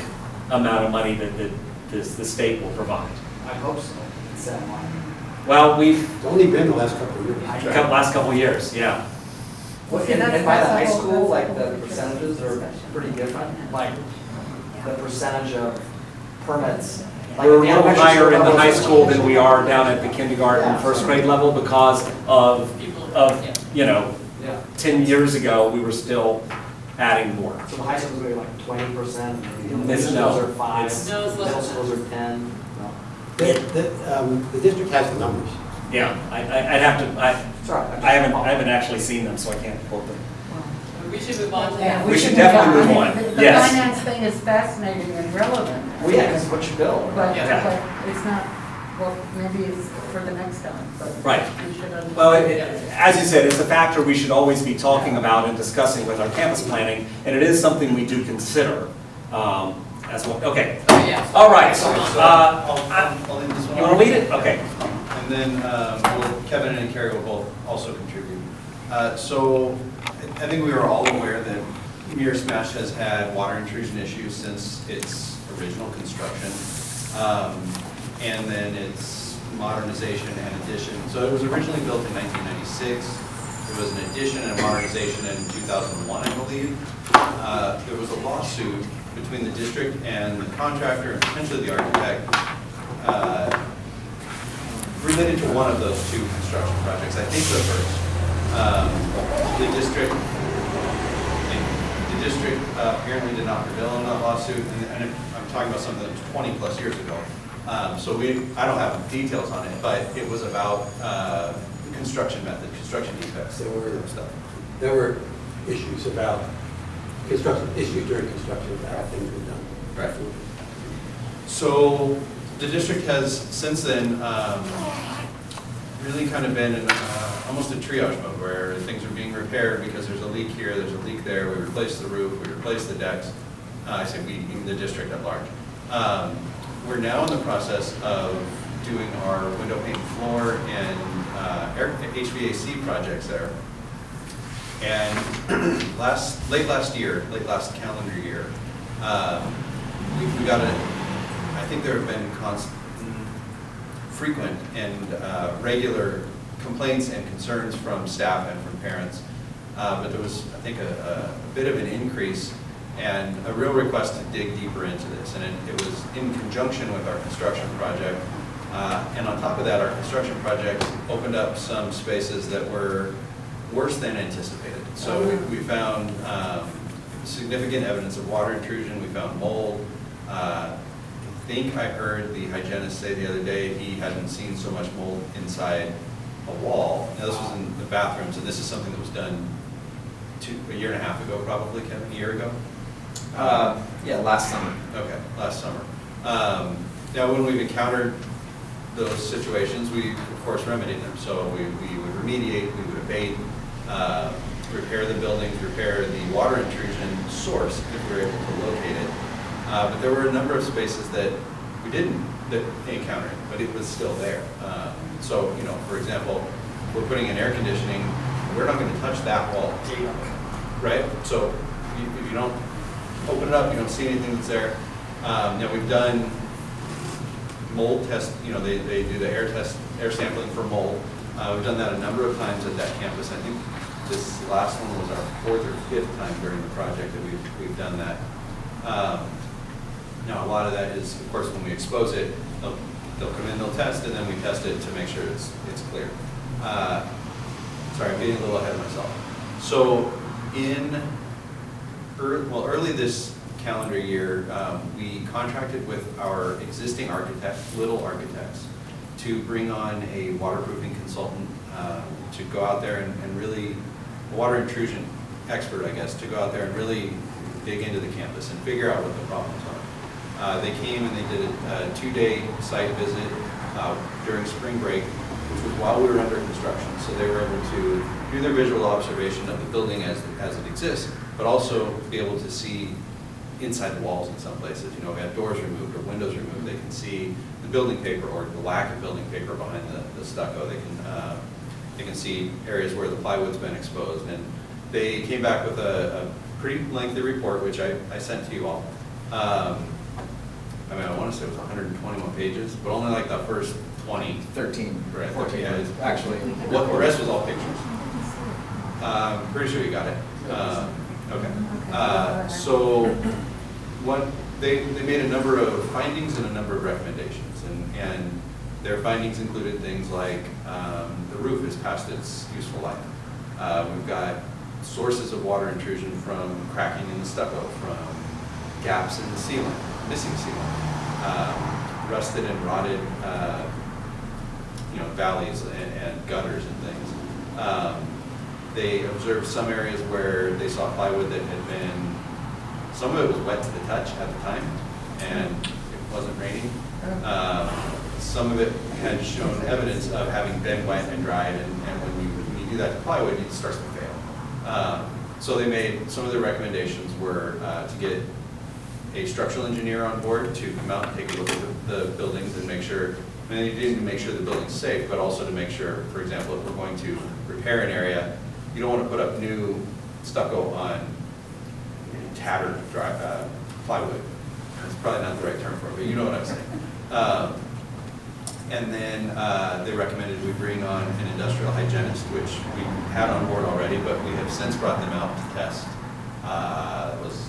amount of money that the state will provide. I hope so. It's that one. Well, we've, It's only been the last couple of years. last couple of years, yeah. Well, See, and that's- by the that's high a whole- school, that's like a the whole percentages are discussion. pretty different, like the percentage of permits. Like We're a at the little elementary higher in the level, high it's- school than we are down at the kindergarten, first grade level because of, you know, Yeah. 10 years ago, we were still adding more. So the high school's gonna be like 20%, the This- elementary no, schools are 5, it's- No, it's less middle than schools are 10. No. The district has the numbers. Yeah, I'd have to, Sorry. I haven't actually seen them, so I can't quote them. We should move on to Yeah, that. We should move definitely on. move I on. mean, the Yes. finance thing is fascinating and relevant. Well, yeah, because what you bill. But, Yeah. but it's not, well, maybe it's for the next time, but. Right. We should understand. Well, as you said, it's a factor we should always be talking about and discussing with our campus planning, and it is something we do consider as well. Okay. Oh, yeah. All right. I'll leave this one. You want to lead it? Okay. And then Kevin and Carrie will both also contribute. So I think we are all aware that Mirror Smash has had water intrusion issues since its original construction, and then its modernization and addition. So it was originally built in 1996. There was an addition and a modernization in 2001, I believe. There was a lawsuit between the district and the contractor and potentially the architect related to one of those two construction projects. I think the first. The district apparently did not prevail in that lawsuit, and I'm talking about something that was 20 plus years ago. So I don't have details on it, but it was about the construction method, construction defects. There were issues about construction, issues during construction about how things were done. Right. So the district has since then really kind of been in almost a triage mode where things are being repaired because there's a leak here, there's a leak there, we replace the roof, we replace the decks. I say we, even the district at large. We're now in the process of doing our window pane floor and HVAC projects there. And late last calendar year, we got I think there have been frequent and regular complaints and concerns from staff and from parents. But there was, I think, a bit of an increase and a real request to dig deeper into this. And it was in conjunction with our construction project. And on top of that, our construction project opened up some spaces that were worse than anticipated. So we found significant evidence of water intrusion. We found mold. I think I heard the hygienist say the other day he hadn't seen so much mold inside a wall. Now this was in the bathrooms, and this is something that was done a year and a half ago, probably, Kevin, a year ago? Yeah, last summer. Okay, last summer. Now, when we've encountered those situations, we, of course, remedied them. So we would remediate, we would abate, repair the buildings, repair the water intrusion source if we were able to locate it. But there were a number of spaces that we didn't encounter, but it was still there. So, you know, for example, we're putting in air conditioning, we're not going to touch that wall, right? So if you don't open it up, you don't see anything that's there. Now we've done mold test, you know, they do the air sampling for mold. We've done that a number of times at that campus. I think this last one was our 4th or 5th time during the project that we've done that. Now, a lot of that is, of course, when we expose it, they'll come in, they'll test, and then we test it to make sure it's clear. Sorry, I'm getting a little ahead of myself. So early this calendar year, we contracted with our existing architects, Little Architects, to bring on a waterproofing consultant to go out there and really, a water intrusion expert, I guess, to go out there and really dig into the campus and figure out what the problems are. They came and they did a 2-day site visit during spring break, which was while we were under construction. So they were able to do their visual observation of the building as it exists, but also be able to see inside the walls in some places. You know, we had doors removed or windows removed. They can see the building paper or the lack of building paper behind the stucco. They can see areas where the plywood's been exposed. And they came back with a pretty lengthy report, which I sent to you all. I mean, I want to say it was 121 pages, but only like the first 20. 13, right, 14, yeah, actually. What the rest was all pictures. Pretty sure you got it. Okay. So what they made a number of findings and a number of recommendations, and their findings included things like the roof is past its useful life. We've got sources of water intrusion from cracking in the stucco, from gaps in the ceiling, missing ceiling, rusted and rotted valleys and gutters and things. They observed some areas where they saw plywood that had been, some of it was wet to the touch at the time, and it wasn't raining. Some of it had shown evidence of having been wet and dried, and when you do that to plywood, it starts to fail. So they made, some of their recommendations were to get a structural engineer on board to come out and take a look at the buildings and make sure, and they didn't make sure the building's safe, but also to make sure, for example, if we're going to repair an area, you don't want to put up new stucco on tattered plywood. That's probably not the right term for it, but you know what I'm saying. And then they recommended we bring on an industrial hygienist, which we had on board already, but we have since brought them out to test. It was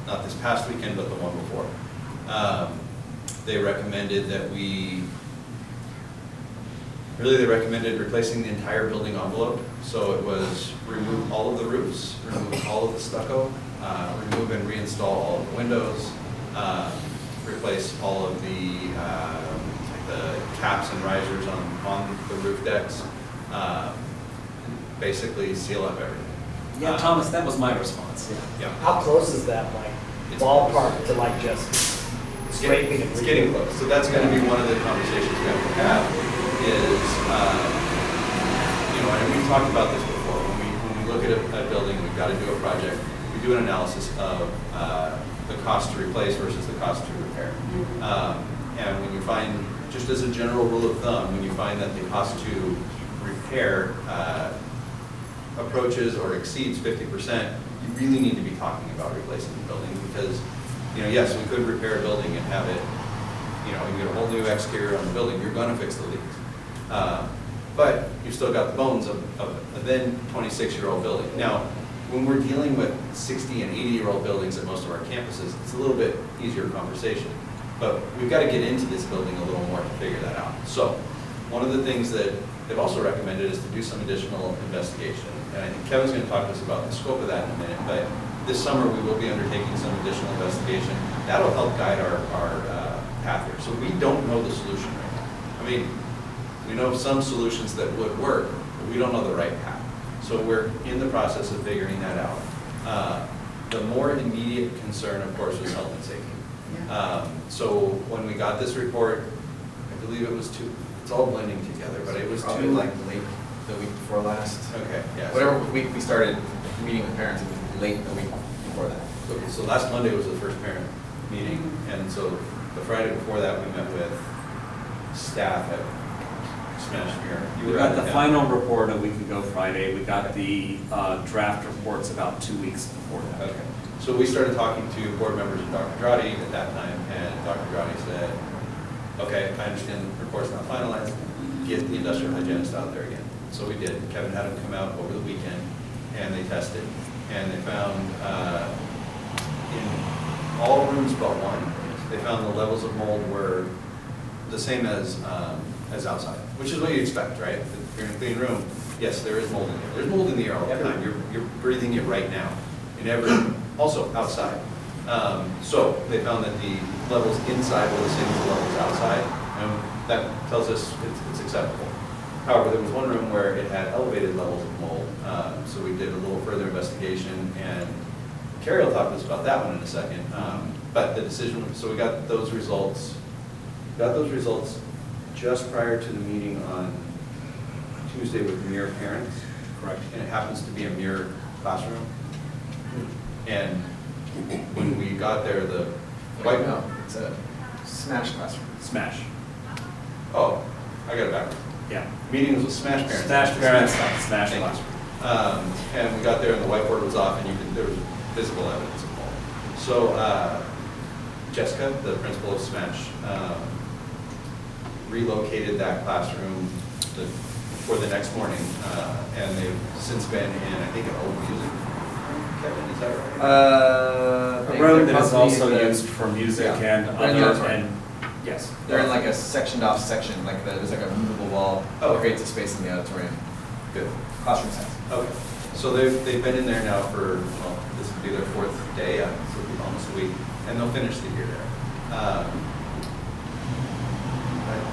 not this past weekend, but the one before. They recommended that they recommended replacing the entire building envelope. So it was remove all of the roofs, remove all of the stucco, remove and reinstall all of the windows, replace all of the caps and risers on the roof decks, basically seal up everything. Yeah, Thomas, that was my response. Yeah. How close is that, like, It's ballpark to like just scraping and It's getting close. So that's going to be one of the conversations we have to have is, and we've talked about this before. When we look at a building, we've got to do a project. We do an analysis of the cost to replace versus the cost to repair. And when you find, just as a general rule of thumb, when you find that the cost to repair approaches or exceeds 50%, you really need to be talking about replacing the building because, yes, we could repair a building and have it, you get a whole new exterior on the building, you're going to fix the leaks. But you've still got the bones of a then 26-year-old building. Now, when we're dealing with 60 and 80-year-old buildings at most of our campuses, it's a little bit easier conversation. But we've got to get into this building a little more to figure that out. So one of the things that they've also recommended is to do some additional investigation. And I think Kevin's going to talk to us about the scope of that in a minute. But this summer we will be undertaking some additional investigation. That'll help guide our path here. So we don't know the solution right now. I mean, we know some solutions that would work, but we don't know the right path. So we're in the process of figuring that out. The more immediate concern, of course, was health and safety. So when we got this report, I believe it was it's all blending together, but it was probably like late the week before last. Okay, yeah. Whatever week we started meeting with parents, it was late the week before that. Okay, so last Monday was the first parent meeting, and so the Friday before that, we met with staff at Smash Mirror. We got the final report a week ago Friday. We got the draft reports about 2 weeks before that. Okay. So we started talking to board members and Dr. Drotti at that time, and Dr. Drotti said, okay, I understand the report's not finalized, get the industrial hygienist out there again. So we did. Kevin had them come out over the weekend, and they tested, and they found in all rooms but one, they found the levels of mold were the same as outside, which is what you expect, right? If you're in a clean room, yes, there is mold in the air. There's mold in the air all the time. You're breathing it right now. In every room, also outside. So they found that the levels inside were the same as the levels outside, and that tells us it's acceptable. However, there was one room where it had elevated levels of mold, so we did a little further investigation, and Carrie will talk to us about that one in a second. But the decision, so we got those results. Just prior to the meeting on Tuesday with Mirror parents. Correct. And it happens to be a Mirror classroom. And when we got there, the white. No, it's a Smash classroom. Smash. Oh, I got it backwards. Yeah. Meetings with Smash parents. Smash parents, Smash Thank you. classroom. And we got there and the whiteboard was off and there was physical evidence of mold. So Jessica, the principal of Smash, relocated that classroom for the next morning. And they've since been in, I think, an old music. Kevin, is that right? A room that is also used for music Yeah. and Right in the other, auditorium. and, yes. They're in like a sectioned off section, like there's like a movable wall. Oh. That creates a space in the auditorium. Good. Classroom size. Okay. So they've been in there now for, well, this will be their 4th day, so it'll be almost a week, and they'll finish the year there.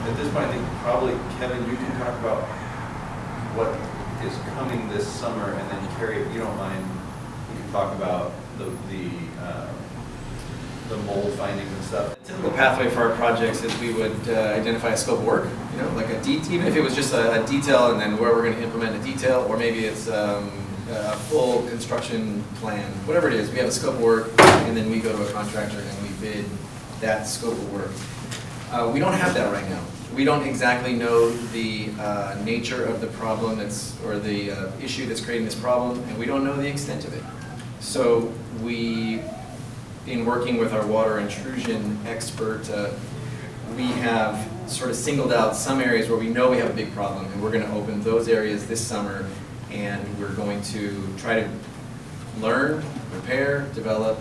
At this point, I think probably, Kevin, you can talk about what is coming this summer, and then Carrie, if you don't mind, you can talk about the mold findings and stuff. The typical pathway for our projects is we would identify a scope of work, like even if it was just a detail and then where we're going to implement a detail, or maybe it's a full construction plan, whatever it is, we have a scope of work and then we go to a contractor and we bid that scope of work. We don't have that right now. We don't exactly know the nature of the problem or the issue that's creating this problem, and we don't know the extent of it. So in working with our water intrusion expert, we have sort of singled out some areas where we know we have a big problem, and we're going to open those areas this summer, and we're going to try to learn, repair, develop,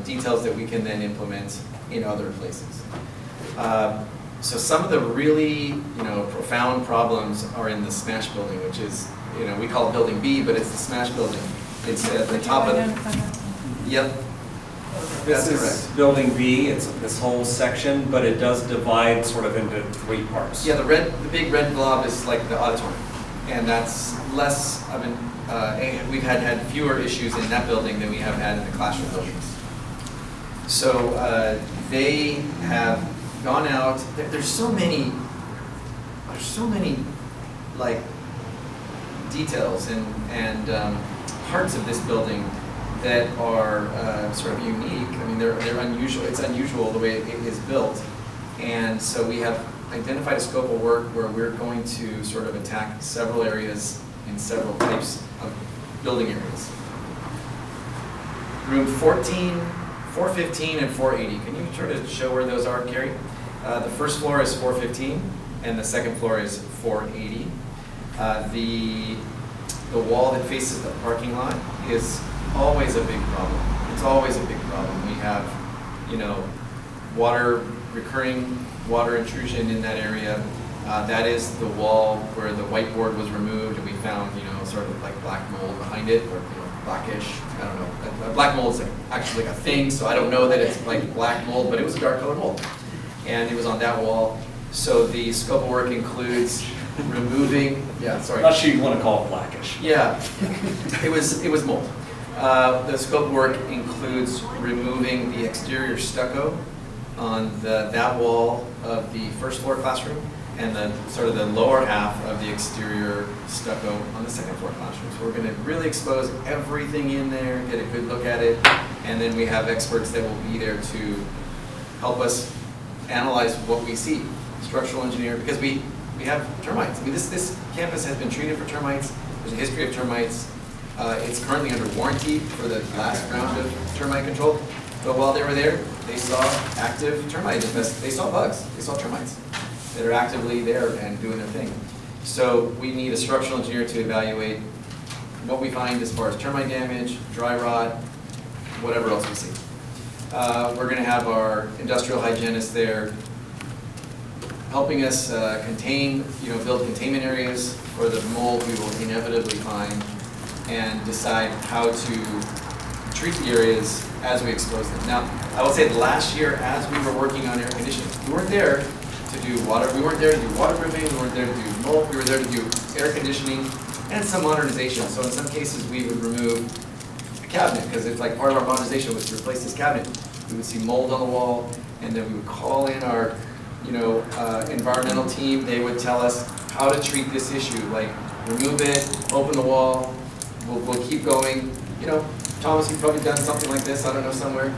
details that we can then implement in other places. So some of the really, profound problems are in the Smash building, which is, we call it Building B, but it's the Smash building. It's at the top of. Yep. This That's is correct. Building B, it's this whole section, but it does divide sort of into 3 parts. Yeah, the big red blob is like the auditorium, and that's less of we've had fewer issues in that building than we have had in the classroom buildings. So they have gone out. There's so many like details and parts of this building that are sort of unique. I mean, they're unusual. It's unusual the way it is built, and so we have identified a scope of work where we're going to sort of attack several areas in several types of building areas. Room 14, 415, and 480. Can you sort of show where those are, Carrie? The first floor is 415, and the second floor is 480. The wall that faces the parking lot is always a big problem. It's always a big problem. We have, recurring water intrusion in that area. That is the wall where the whiteboard was removed, and we found, sort of like black mold behind it, or blackish. I don't know. Black mold is actually like a thing, so I don't know that it's like black mold, but it was a dark colored mold, and it was on that wall. So the scope of work includes removing. Yeah, sorry. Not sure you want to call it blackish. Yeah, it was mold. The scope of work includes removing the exterior stucco on that wall of the first floor classroom, and the sort of the lower half of the exterior stucco on the second floor classroom. So we're going to really expose everything in there, get a good look at it, and then we have experts that will be there to help us analyze what we see. Structural engineer, because we have termites. I mean, this campus has been treated for termites. There's a history of termites. It's currently under warranty for the last round of termite control. But while they were there, they saw active termite infestation. They saw bugs. They saw termites that are actively there and doing their thing. So we need a structural engineer to evaluate what we find as far as termite damage, dry rot, whatever else we see. We're going to have our industrial hygienist there helping us build containment areas for the mold we will inevitably find, and decide how to treat the areas as we expose them. Now, I will say that last year, as we were working on air conditioning, we weren't there to do water. We weren't there to do waterproofing. We weren't there to do mold. We were there to do air conditioning and some modernization. So in some cases, we would remove a cabinet, because it's like part of our modernization was to replace this cabinet. We would see mold on the wall, and then we would call in our environmental team. They would tell us how to treat this issue, like remove it, open the wall, we'll keep going, you know, Thomas, you've probably done something like this, I don't know, somewhere.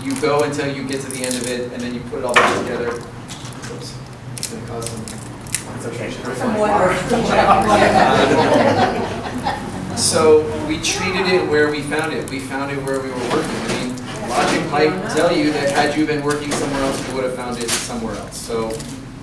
You go until you get to the end of it, and then you put it all back together. Oops, it's gonna cause some. It's okay. So we treated it where we found it. We found it where we were working. I mean, logic might tell you that had you been working somewhere else, you would have found it somewhere else. So,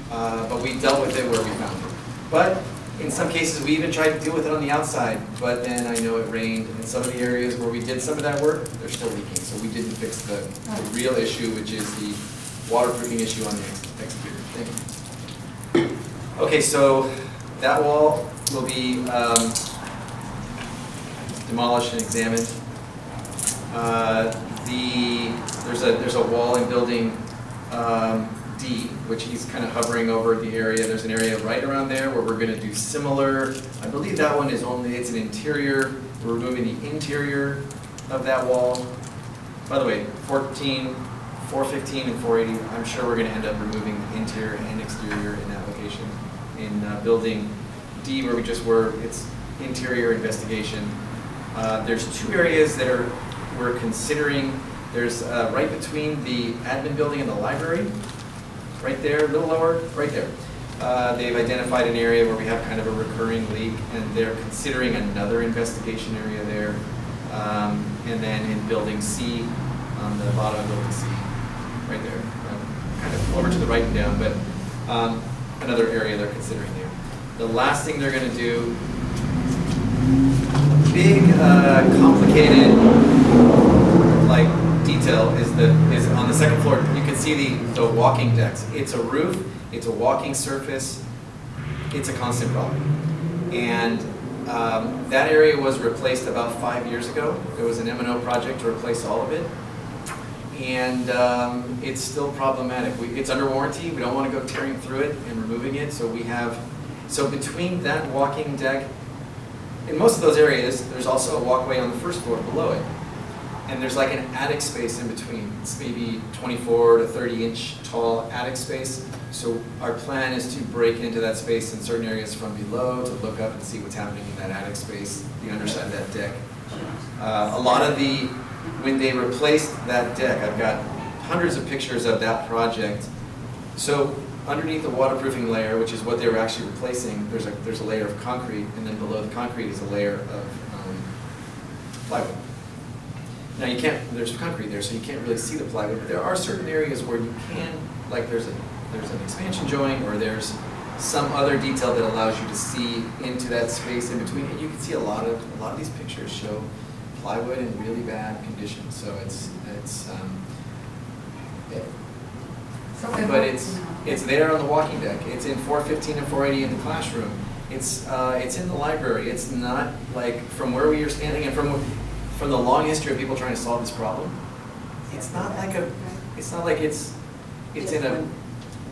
but we dealt with it where we found it. But in some cases, we even tried to deal with it on the outside, but then I know it rained, and some of the areas where we did some of that work, they're still leaking, so we didn't fix the real issue, which is the waterproofing issue on the exterior. Thank you. Okay, so that wall will be demolished and examined. There's a wall in building D, which he's kind of hovering over the area. There's an area right around there where we're going to do similar. I believe that one is it's an interior. We're removing the interior of that wall. By the way, 415 and 480, I'm sure we're going to end up removing the interior and exterior in that location. In building D, where we just were, it's interior investigation. There's two areas that we're considering. There's right between the admin building and the library. Right there, a little lower, right there. They've identified an area where we have kind of a recurring leak, and they're considering another investigation area there. And then in building C, on the bottom of building C, right there, kind of over to the right and down, but another area they're considering there. The last thing they're going to do, big, complicated, like, detail is on the second floor. You can see the walking decks. It's a roof, it's a walking surface, it's a constant problem. And that area was replaced about 5 years ago. There was an M&O project to replace all of it. And it's still problematic. It's under warranty. We don't want to go tearing through it and removing it. So so between that walking deck, in most of those areas, there's also a walkway on the first floor below it. And there's like an attic space in between. It's maybe 24 to 30 inch tall attic space. So our plan is to break into that space in certain areas from below to look up and see what's happening in that attic space, the underside of that deck. A lot of when they replaced that deck, I've got hundreds of pictures of that project. So underneath the waterproofing layer, which is what they were actually replacing, there's a layer of concrete, and then below the concrete is a layer of plywood. Now there's concrete there, so you can't really see the plywood, but there are certain areas where you can, like there's an expansion joint, or there's some other detail that allows you to see into that space in between, and you can see a lot of these pictures show plywood in really bad condition. So but it's there on the walking deck. It's in 415 and 480 in the classroom. It's in the library. It's not like from where we are standing and from the long history of people trying to solve this problem. It's not like it's in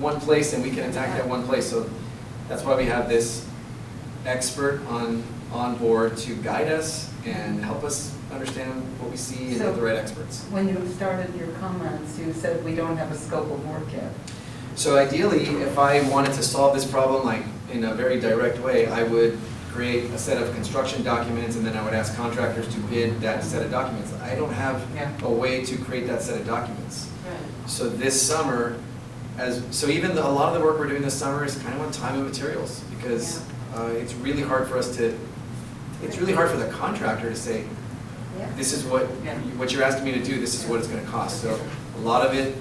one place and we can attack that one place. So that's why we have this expert on board to guide us and help us understand what we see and get the right experts. When you started your comments, you said we don't have a scope of work yet. So ideally, if I wanted to solve this problem like in a very direct way, I would create a set of construction documents, and then I would ask contractors to bid that set of documents. I don't have a way to create that set of documents. Right. So this summer, even a lot of the work we're doing this summer is kind of on time and materials, because it's really hard for the contractor to say, this is what you're asking me to do, this is what it's going to cost. So a lot of it,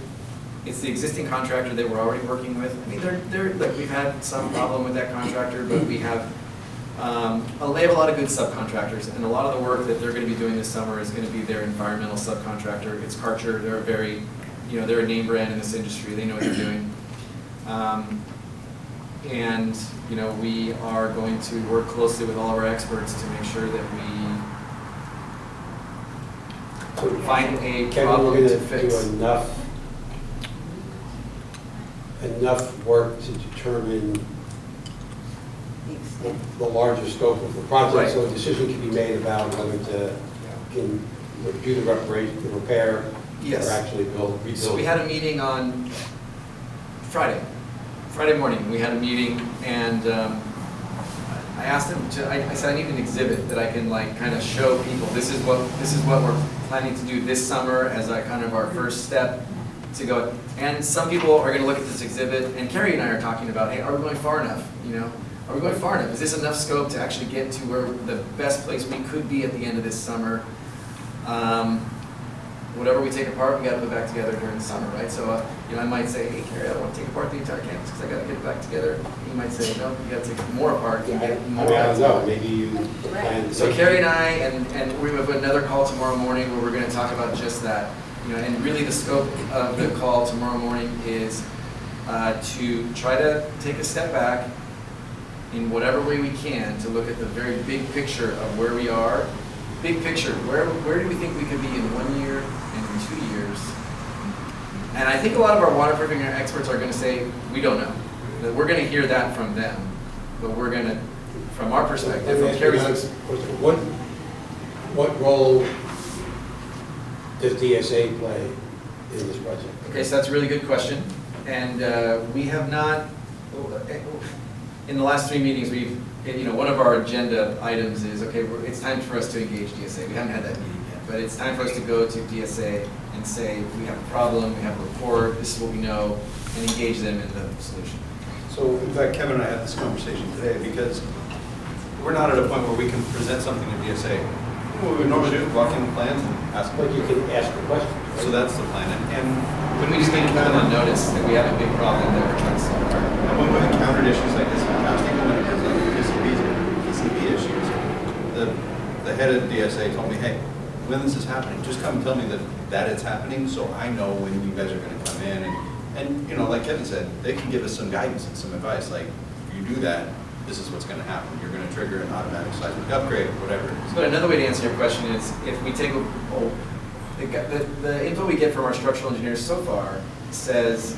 it's the existing contractor that we're already working with. I mean, we've had some problem with that contractor, but we have they have a lot of good subcontractors, and a lot of the work that they're going to be doing this summer is going to be their environmental subcontractor. It's Karcher. They're they're a name brand in this industry. They know what they're doing. And we are going to work closely with all of our experts to make sure that we find a problem to fix. Do enough work to determine the larger scope of the project, so a decision can be made about whether to do the repair, Yes. or actually rebuild. So we had a meeting on Friday morning. We had a meeting, and I I asked them to, I said, I need an exhibit that I can like kind of show people, this is what we're planning to do this summer as a kind of our first step to go. And some people are gonna look at this exhibit, and Carrie and I are talking about, hey, are we going far enough, you know? Are we going far enough? Is this enough scope to actually get to where the best place we could be at the end of this summer? Whatever we take apart, we gotta put back together during the summer, right? So, you know, I might say, hey, Carrie, I don't wanna take apart the entire campus because I gotta get it back together. You might say, no, you gotta take more apart and get more back I don't know, together. maybe you plan. So Carrie and I, and we have another call tomorrow morning where we're gonna talk about just that. You know, and really the scope of the call tomorrow morning is to try to take a step back in whatever way we can to look at the very big picture of where we are. Big picture, where do we think we could be in 1 year and in 2 years? And I think a lot of our waterproofing experts are gonna say, we don't know. That we're gonna hear that from them, but we're gonna, from our perspective, from Carrie's. What role does DSA play in this project? Okay, so that's a really good question. And we have not, in the last 3 meetings, one of our agenda items is, okay, it's time for us to engage DSA. We haven't had that meeting yet, but it's time for us to go to DSA and say, we have a problem, we have a report, this is what we know, and engage them in the solution. So in fact, Kevin and I had this conversation today because we're not at a point where we can present something to DSA. What we would normally do, walk in the plans and ask. But you can ask the question. So that's the plan. And When we just need to put them on notice that we have a big problem that we're trying to solve. And when we've encountered issues like this in the past, even when it comes to PCB issues, the head of DSA told me, hey, when this is happening, just come tell me that it's happening so I know when you guys are going to come in. And you know, like Kevin said, they can give us some guidance and some advice. Like, if you do that, this is what's going to happen. You're going to trigger an automatic seismic upgrade, whatever it is. But another way to answer your question is, if we take the info we get from our structural engineers so far says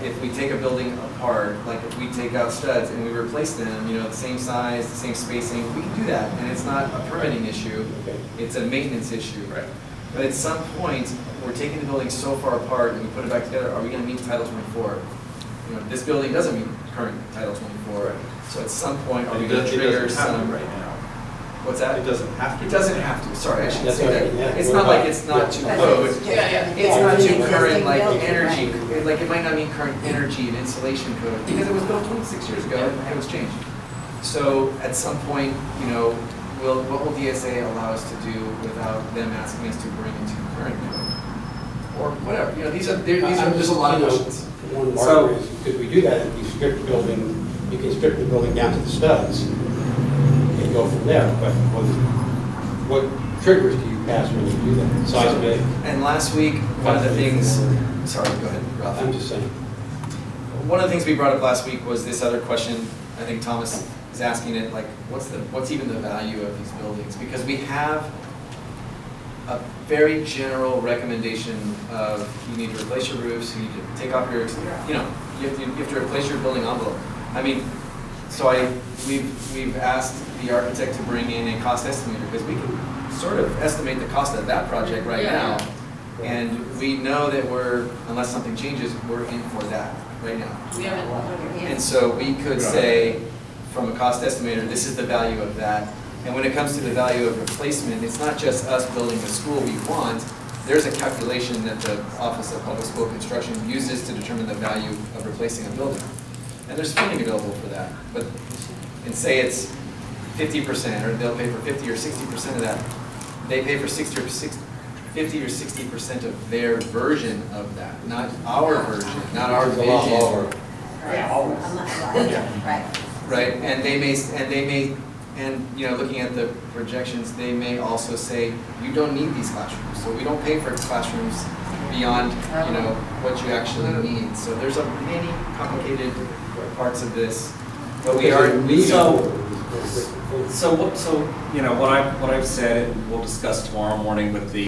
if we take a building apart, like if we take out studs and we replace them, you know, the same size, the same spacing, we can do that, and it's not a permitting issue, it's a maintenance issue. Right. But at some point, we're taking the building so far apart and we put it back together, are we going to meet Title 24? You know, this building doesn't meet current Title 24, Right. So at some point, are we going to trigger some? right now. What's that? It doesn't have to. It doesn't have to, sorry, I shouldn't That's say okay, that. yeah. It's not like it's not to code. It's not to current, like, energy, like, it might not mean current energy and insulation code, because it was built 26 years ago, and it was changed. So, at some point, you know, what will DSA allow us to do without them asking us to bring into current code? Or whatever, you know, there's a lot of questions. One So- marker is, could we do that if you strip the building, you can strip the building down to the studs and go from there, but what triggers do you pass when you do that? Seismic? And last week, one of the things, sorry, go ahead, Ralph. I'm just saying. One of the things we brought up last week was this other question. I think Thomas is asking it, like, what's even the value of these buildings? Because we have a very general recommendation of you need to replace your roofs, you need to take off your, you know, you have to replace your building envelope. I mean, so we've asked the architect to bring in a cost estimator because we can sort of estimate the cost of that project right now. And we know that unless something changes, we're in for that right now. We haven't. And so we could say, from a cost estimator, this is the value of that. And when it comes to the value of replacement, it's not just us building the school we want. There's a calculation that the Office of Public School Construction uses to determine the value of replacing a building. And there's funding available for that. But, and say it's 50%, or they'll pay for 50 or 60% of that. They pay for 50 or 60% of their version of that, not our version, not our It's a lot vision. lower. Right. Right, and you know, looking at the projections, they may also say, you don't need these classrooms, so we don't pay for classrooms beyond, you know, what you actually need. So there's many complicated parts of this, but we are, So you know, what I've said, and we'll discuss tomorrow morning with the